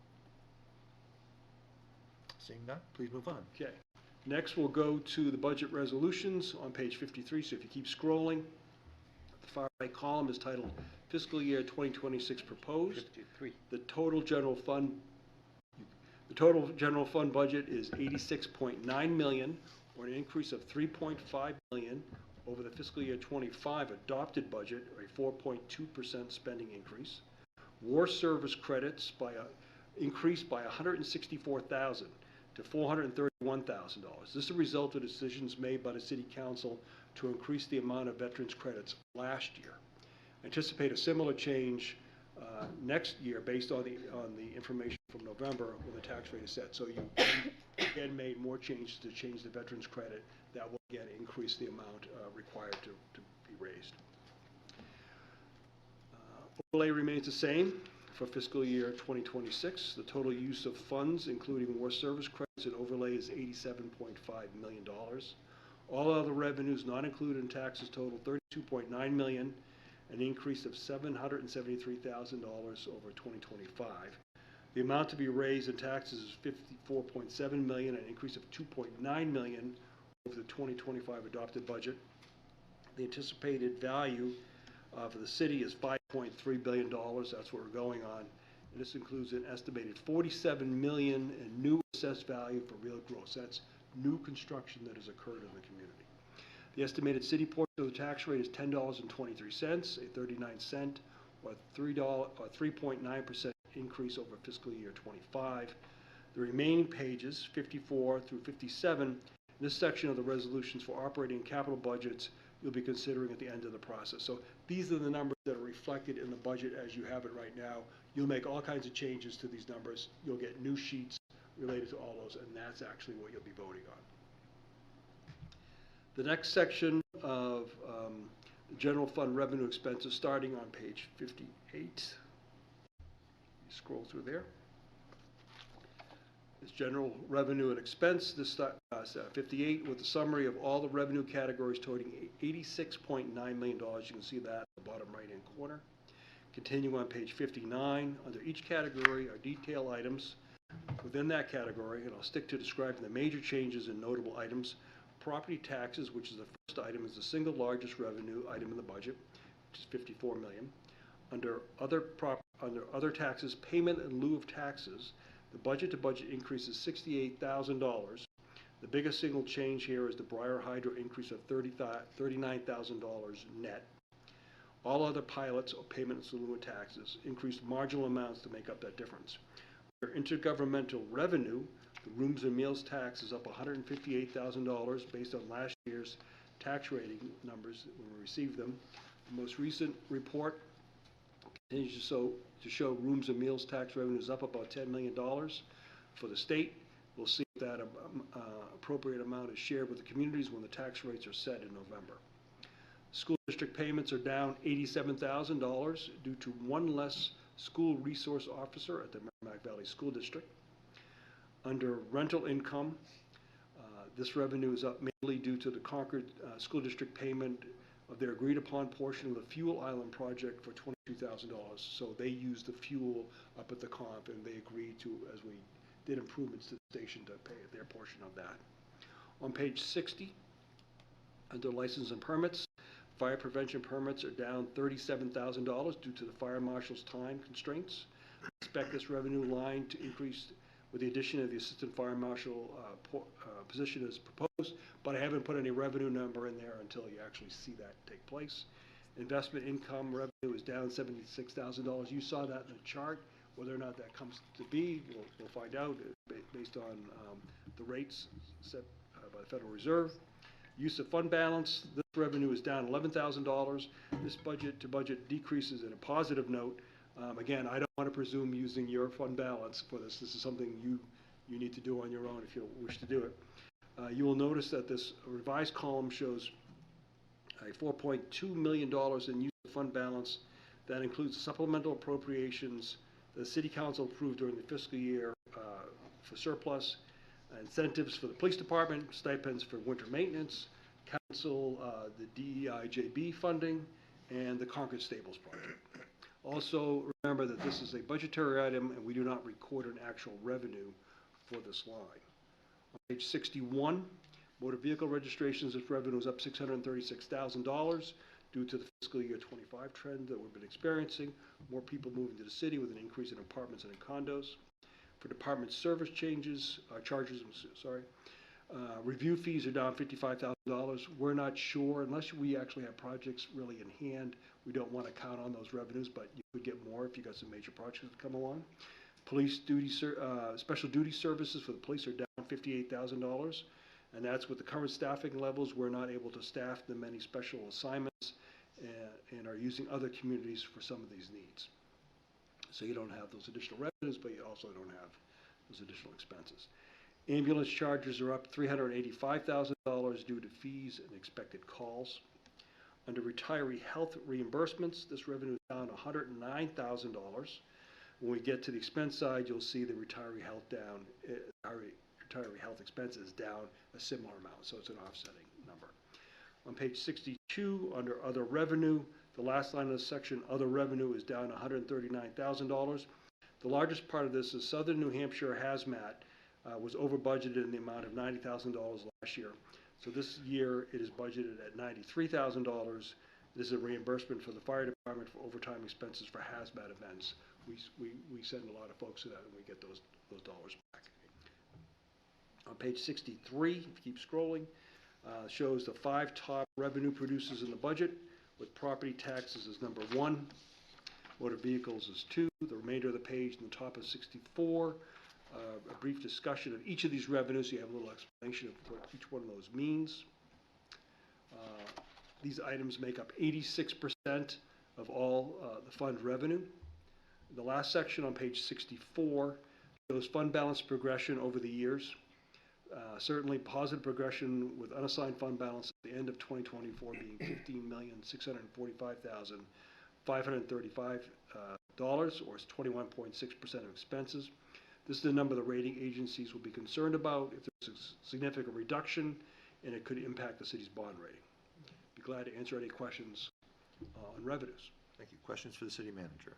Seeing none, please move on. Okay. Next, we'll go to the budget resolutions on page 53. So if you keep scrolling, the far right column is titled Fiscal Year 2026 Proposed. 53. The total general fund budget is $86.9 million, or an increase of $3.5 million over the fiscal year 25 adopted budget, or a 4.2% spending increase. War service credits increased by $164,000 to $431,000. This is a result of decisions made by the City Council to increase the amount of veterans credits last year. Anticipate a similar change next year based on the information from November when the tax rate is set. So you again made more changes to change the veterans credit that will again increase the amount required to be raised. Overlay remains the same for fiscal year 2026. The total use of funds, including war service credits and overlay, is $87.5 million. All other revenues not included in taxes total $32.9 million, an increase of $773,000 over 2025. The amount to be raised in taxes is $54.7 million, an increase of $2.9 million over the 2025 adopted budget. The anticipated value for the city is $5.3 billion. That's what we're going on. And this includes an estimated $47 million in new assessed value for real growth. That's new construction that has occurred in the community. The estimated city portion of the tax rate is $10.23, a 39-cent or 3.9% increase over fiscal year 25. The remaining pages, 54 through 57, in this section of the resolutions for operating and capital budgets, you'll be considering at the end of the process. So these are the numbers that are reflected in the budget as you have it right now. You'll make all kinds of changes to these numbers. You'll get new sheets related to all those, and that's actually what you'll be voting on. The next section of the general fund revenue expenses, starting on page 58. You scroll through there. It's general revenue and expense. This starts 58 with a summary of all the revenue categories totaling $86.9 million. You can see that at the bottom right-hand corner. Continuing on page 59, under each category are detail items within that category, and I'll stick to describing the major changes and notable items. Property taxes, which is the first item, is the single largest revenue item in the budget, which is $54 million. Under other taxes, payment in lieu of taxes, the budget-to-budget increase is $68,000. The biggest single change here is the Briar Hydro increase of $39,000 net. All other pilots or payments in lieu of taxes increased marginal amounts to make up that difference. Under intergovernmental revenue, the rooms and meals tax is up $158,000 based on last year's tax rating numbers when we received them. The most recent report continues to show rooms and meals tax revenue is up about $10 million for the state. We'll see if that appropriate amount is shared with the communities when the tax rates are set in November. School district payments are down $87,000 due to one less school resource officer at the Merrimack Valley School District. Under rental income, this revenue is up mainly due to the Concord School District payment of their agreed-upon portion of the Fuel Island project for $22,000. So they used the fuel up at the comp, and they agreed to, as we did improvements to the station, to pay their portion of that. On page 60, under license and permits, fire prevention permits are down $37,000 due to the fire marshal's time constraints. I expect this revenue line to increase with the addition of the assistant fire marshal position as proposed, but I haven't put any revenue number in there until you actually see that take place. Investment income revenue is down $76,000. You saw that in the chart. Whether or not that comes to be, we'll find out based on the rates set by the Federal Reserve. Use of fund balance, this revenue is down $11,000. This budget-to-budget decreases in a positive note. Again, I don't want to presume using your fund balance for this. This is something you need to do on your own if you wish to do it. You will notice that this revised column shows a $4.2 million in use of fund balance. That includes supplemental appropriations the City Council approved during the fiscal year for surplus, incentives for the police department, stipends for winter maintenance, council, the DEIJB funding, and the Concord Stables project. Also, remember that this is a budgetary item and we do not record an actual revenue for this line. On page 61, motor vehicle registrations, this revenue is up $636,000 due to the fiscal year 25 trend that we've been experiencing. More people moving to the city with an increase in apartments and in condos. For department service charges, review fees are down $55,000. We're not sure, unless we actually have projects really in hand, we don't want to count on those revenues, but you could get more if you got some major projects that come along. Police duty, special duty services for the police are down $58,000, and that's with the current staffing levels. We're not able to staff the many special assignments and are using other communities for some of these needs. So you don't have those additional revenues, but you also don't have those additional expenses. Ambulance charges are up $385,000 due to fees and expected calls. Under retiree health reimbursements, this revenue is down $109,000. When we get to the expense side, you'll see the retiree health expenses down a similar amount, so it's an offsetting number. On page 62, under other revenue, the last line of the section, other revenue, is down $139,000. The largest part of this is Southern New Hampshire Hazmat was over budgeted in the amount of $90,000 last year. So this year it is budgeted at $93,000. This is a reimbursement for the fire department for overtime expenses for hazmat events. We send a lot of folks to that and we get those dollars back. On page 63, if you keep scrolling, shows the 5 top revenue producers in the budget, with property taxes as number 1, motor vehicles is 2, the remainder of the page in the top is 64. A brief discussion of each of these revenues, so you have a little explanation of what each one of those means. These items make up 86% of all the fund revenue. The last section on page 64 shows fund balance progression over the years. Certainly positive progression with unassigned fund balance at the end of 2024 being $15,645,535, or 21.6% of expenses. This is the number the rating agencies will be concerned about if there's a significant reduction and it could impact the city's bond rating. Be glad to answer any questions on revenues. Thank you. Questions for the city manager?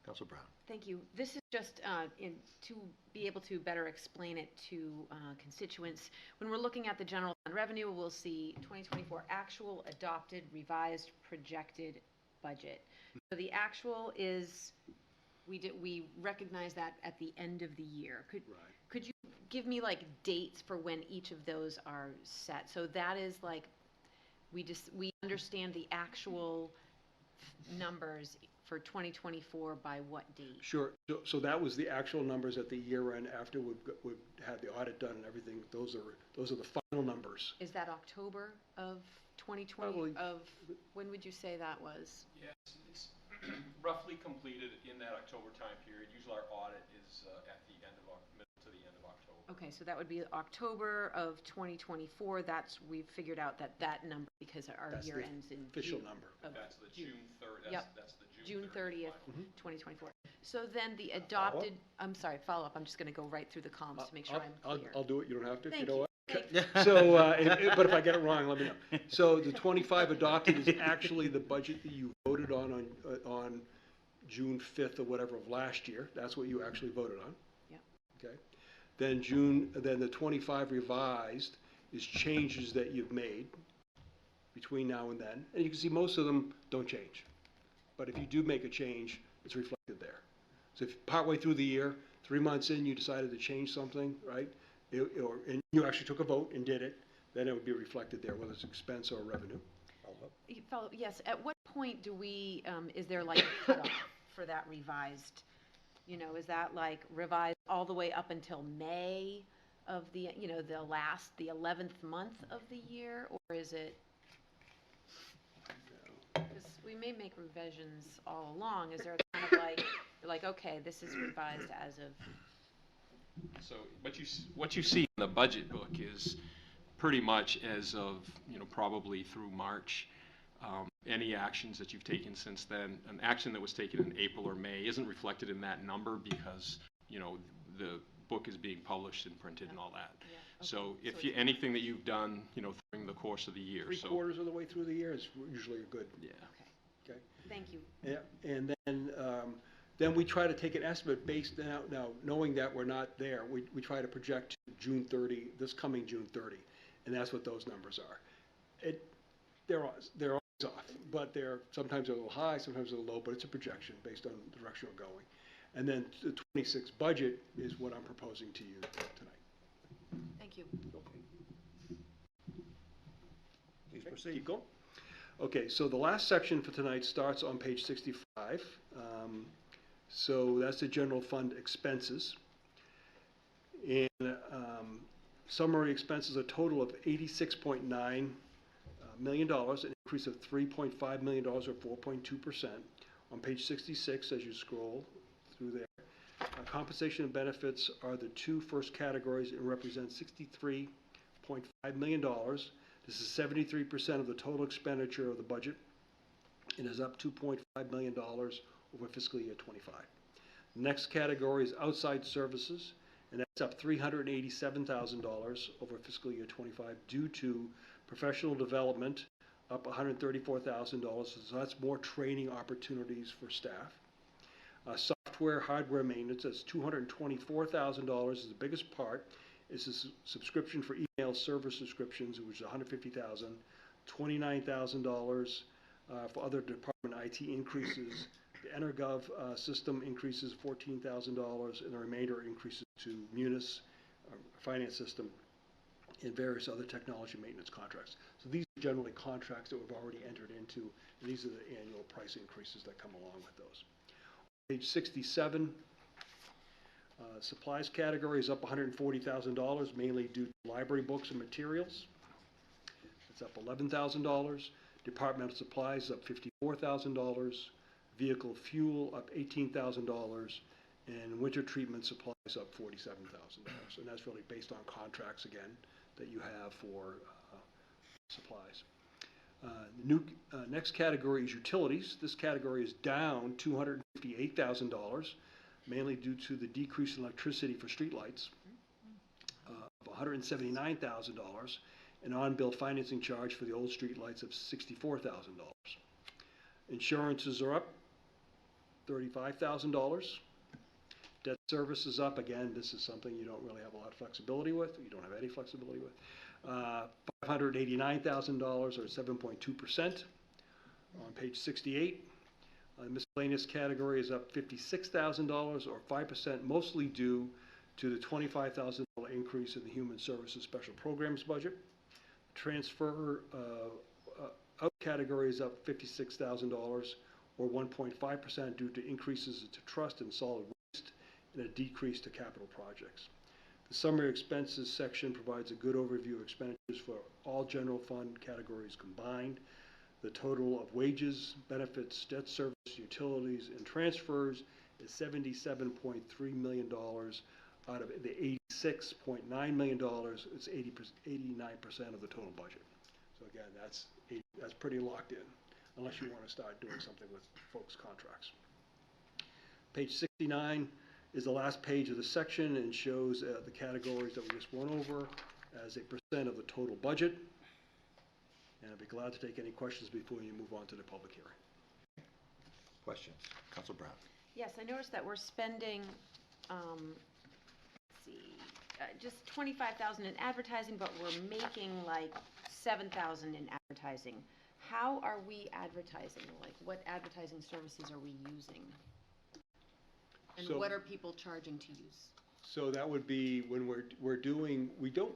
Councilor Brown. Thank you. This is just to be able to better explain it to constituents. When we're looking at the general fund revenue, we'll see 2024 actual, adopted, revised, projected budget. So the actual is, we recognize that at the end of the year. Could you give me like dates for when each of those are set? So that is like, we understand the actual numbers for 2024 by what date? Sure. So that was the actual numbers at the year end after we've had the audit done and everything. Those are the final numbers. Is that October of 2020? Probably. When would you say that was? Yes, it's roughly completed in that October time period. Usually our audit is at the end of middle to the end of October. Okay, so that would be October of 2024. We've figured out that number because our That's year the ends in official June number. That's the June 30th. Yep. That's the June 30th, final. 2024. So then the adopted, I'm sorry, follow up. I'm just going to go right through the columns to make sure I'm clear. I'll do it. You don't have to. Thank you know you. what? Thank Okay. So, but if I get it wrong, let me know. So the 25 adopted is actually the budget that you voted on June 5th or whatever of last year. That's what you actually voted on. Yep. Okay. Then the 25 revised is changes that you've made between now and then. And you can see most of them don't change. But if you do make a change, it's reflected there. So if partway through the year, 3 months in, you decided to change something, right? And you actually took a vote and did it, then it would be reflected there, whether it's expense or revenue. Yes, at what point do we, is there like a cutoff for that revised? You know, is that like revised all the way up until May of the, you know, the 11th month of the year, or is it? Because we may make revisions all along. Is there kind of like, you're like, okay, this is revised as of? So what you see in the budget book is pretty much as of, you know, probably through March. Any actions that you've taken since then, an action that was taken in April or May isn't reflected in that number because, you know, the book is being published and printed and all that. Yeah, So okay. if So you, anything that you've done, you know, during the course of the year. So, 3/4 of the way through the year is usually a good, yeah. Okay, okay? thank you. Yeah, and then we try to take an estimate based, now, knowing that we're not there, we try to project to June 30, this coming June 30, and that's what those numbers are. They're always off, but they're sometimes a little high, sometimes a little low, but it's a projection based on the direction we're going. And then the 26 budget is what I'm proposing to you tonight. Thank you. Please Okay, proceed. keep going. Okay, so the last section for tonight starts on page 65. So that's the general fund expenses. And summary expenses, a total of $86.9 million, an increase of $3.5 million or 4.2%. On page 66, as you scroll through there, compensation and benefits are the two first categories and represent $63.5 million. This is 73% of the total expenditure of the budget. It is up $2.5 million over fiscal year 25. The next category is outside services, and that's up $387,000 over fiscal year 25 due to professional development, up $134,000. So that's more training opportunities for staff. Software, hardware maintenance, that's $224,000 is the biggest part. It's a subscription for email server subscriptions, which is $150,000, $29,000 for other department IT increases. The EnerGov system increases $14,000, and the remainder increases to Munis finance system and various other technology maintenance contracts. So these are generally contracts that we've already entered into, and these are the annual price increases that come along with those. Page 67, supplies category is up $140,000, mainly due to library books and materials. It's up $11,000. Departmental supplies up $54,000. Vehicle fuel up $18,000. And winter treatment supplies up $47,000. And that's really based on contracts, again, that you have for supplies. The new next category is utilities. This category is down $258,000, mainly due to the decrease in electricity for streetlights of $179,000, and on-bill financing charge for the old streetlights of $64,000. Insurances are up $35,000. Debt service is up. Again, this is something you don't really have a lot of flexibility with. You don't have any flexibility with. $589,000 or 7.2%. On page 68, the miscellaneous category is up $56,000 or 5%, mostly due to the $25,000 increase in the Human Services Special Programs budget. Transfer out category is up $56,000 or 1.5% due to increases to trust and solid waste and a decrease to capital projects. The summary expenses section provides a good overview of expenditures for all general fund categories combined. The total of wages, benefits, debt service, utilities, and transfers is $77.3 million. Out of the $86.9 million, it's 89% of the total budget. So again, that's pretty locked in, unless you want to start doing something with folks' contracts. Page 69 is the last page of the section and shows the categories that we just went over as a percent of the total budget. And I'd be glad to take any questions before you move on to the public hearing. Questions? Council Brown. Yes, I noticed that we're spending, just $25,000 in advertising, but we're making like $7,000 in advertising. How are we advertising? Like, what advertising services are we using? And So- what are people charging to use? So that would be when we're doing, we don't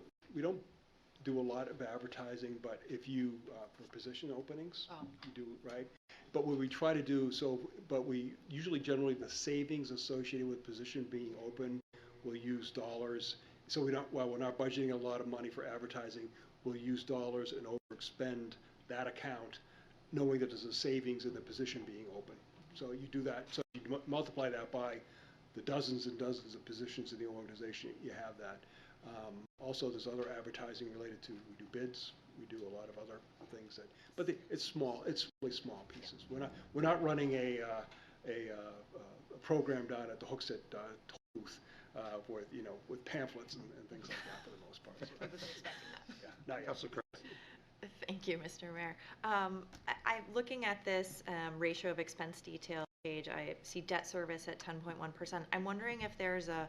do a lot of advertising, but if you, for position openings, you do, right? But what we try to do, but we usually generally the savings associated with position being open, we'll use dollars so while we're not budgeting a lot of money for advertising, we'll use dollars and overexpend that account, knowing that there's a savings in the position being open. So you do that, so you multiply that by the dozens and dozens of positions in the organization, you have that. Also, there's other advertising related to, we do bids, we do a lot of other things but it's small, it's really small pieces. We're not running a program down at the Hooksett booth with pamphlets and things like that for the most part. So, I wasn't expecting that. yeah, not yet. Councilor Crest. Thank you, Mr. Mayor. I'm looking at this ratio of expense detail page. I see debt service at 10.1%. I'm wondering if there's a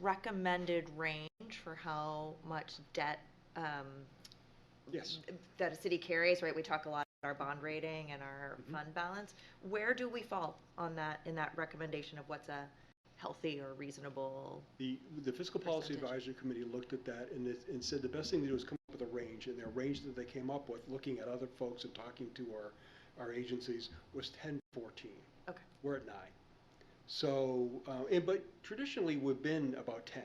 recommended range for how much debt Yes. that a city carries, right? We talk a lot about our bond rating and our fund balance. Where do we fall on that, in that recommendation of what's a healthy or reasonable? The Fiscal Policy Percentage. Advisory Committee looked at that and said the best thing to do is come up with a range, and their range that they came up with, looking at other folks and talking to our agencies, was 10 to 14. Okay. We're at 9. So, but traditionally, we've been about 10,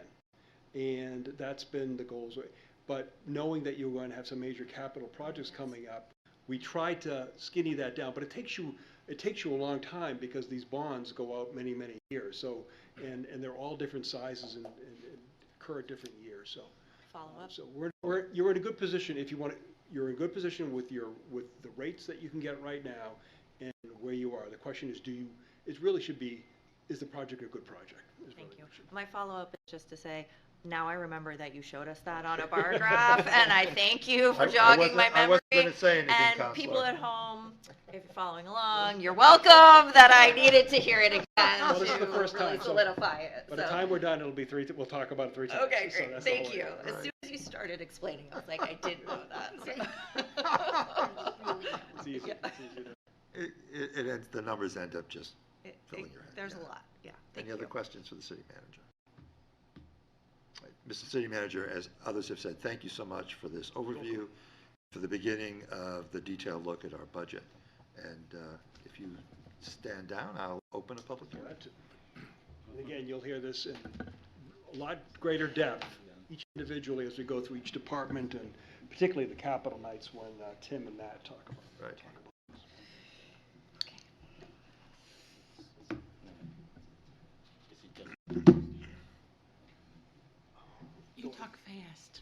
and that's been the goals. But knowing that you're going to have some major capital projects coming up, we tried to skinny that down, but it takes you a long time because these bonds go out many, many years. So, and they're all different sizes and occur at different years. So, Follow up? so you're in a good position if you want to. You're in a good position with the rates that you can get right now and where you are. The question is, is the project a good project? Thank you. My follow-up is just to say, now I remember that you showed us that on a bar graph, and I thank you for jogging my memory. I wasn't going to say anything, And Counselor. people at home, if you're following along, you're welcome that I needed to hear it again Well, this is the to first really time, so solidify it. By the So- time we're done, it'll be 3. We'll talk about it 3 times. Okay, So great. that's the Thank whole you. idea. As soon as you started explaining, I was like, I did know that. So. It's easy. Yeah. It's easy to. It ends, the numbers end up just filling your head. There's yeah. a lot, yeah. Thank Any other you. questions for the city manager? Right. Mr. City Manager, as others have said, thank you so much for this overview, for the beginning of the detailed look at our budget. And if you stand down, I'll open a public hearing. And again, you'll hear this in a lot greater depth, each individually as we go through each department, and particularly the capital nights when Tim and Nat talk about it. Right. You talk fast.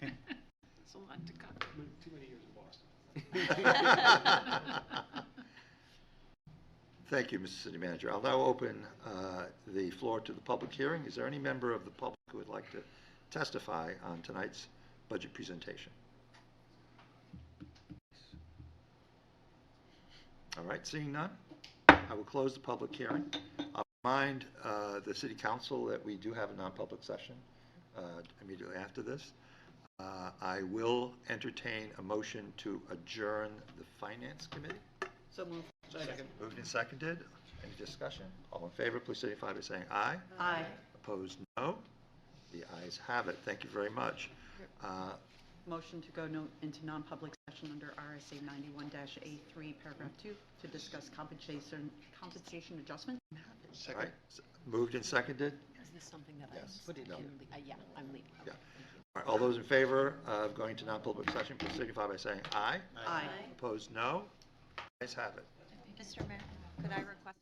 It's a lot to cover. Too many years in Boston. Thank you, Mr. City Manager. I'll now open the floor to the public hearing. Is there any member of the public who would like to testify on tonight's budget presentation? All right, seeing none, I will close the public hearing. I'll remind the City Council that we do have a non-public session immediately after this. I will entertain a motion to adjourn the Finance Committee. So move. Second. Moved and seconded. Any discussion? All in favor, please signify by saying aye. Aye. Opposed, no. The ayes have it. Thank you very much. Motion to go into non-public session under RSA 91-A3, paragraph 2, to discuss compensation adjustment. All right. Moved and seconded. Is this something that Yes. I put it No. in? Yeah, I'm leaving. Yeah. All right. All those in favor of going to non-public session, please signify by saying aye. Aye. Opposed, no. Ayes have it. Mr. Mayor, could I request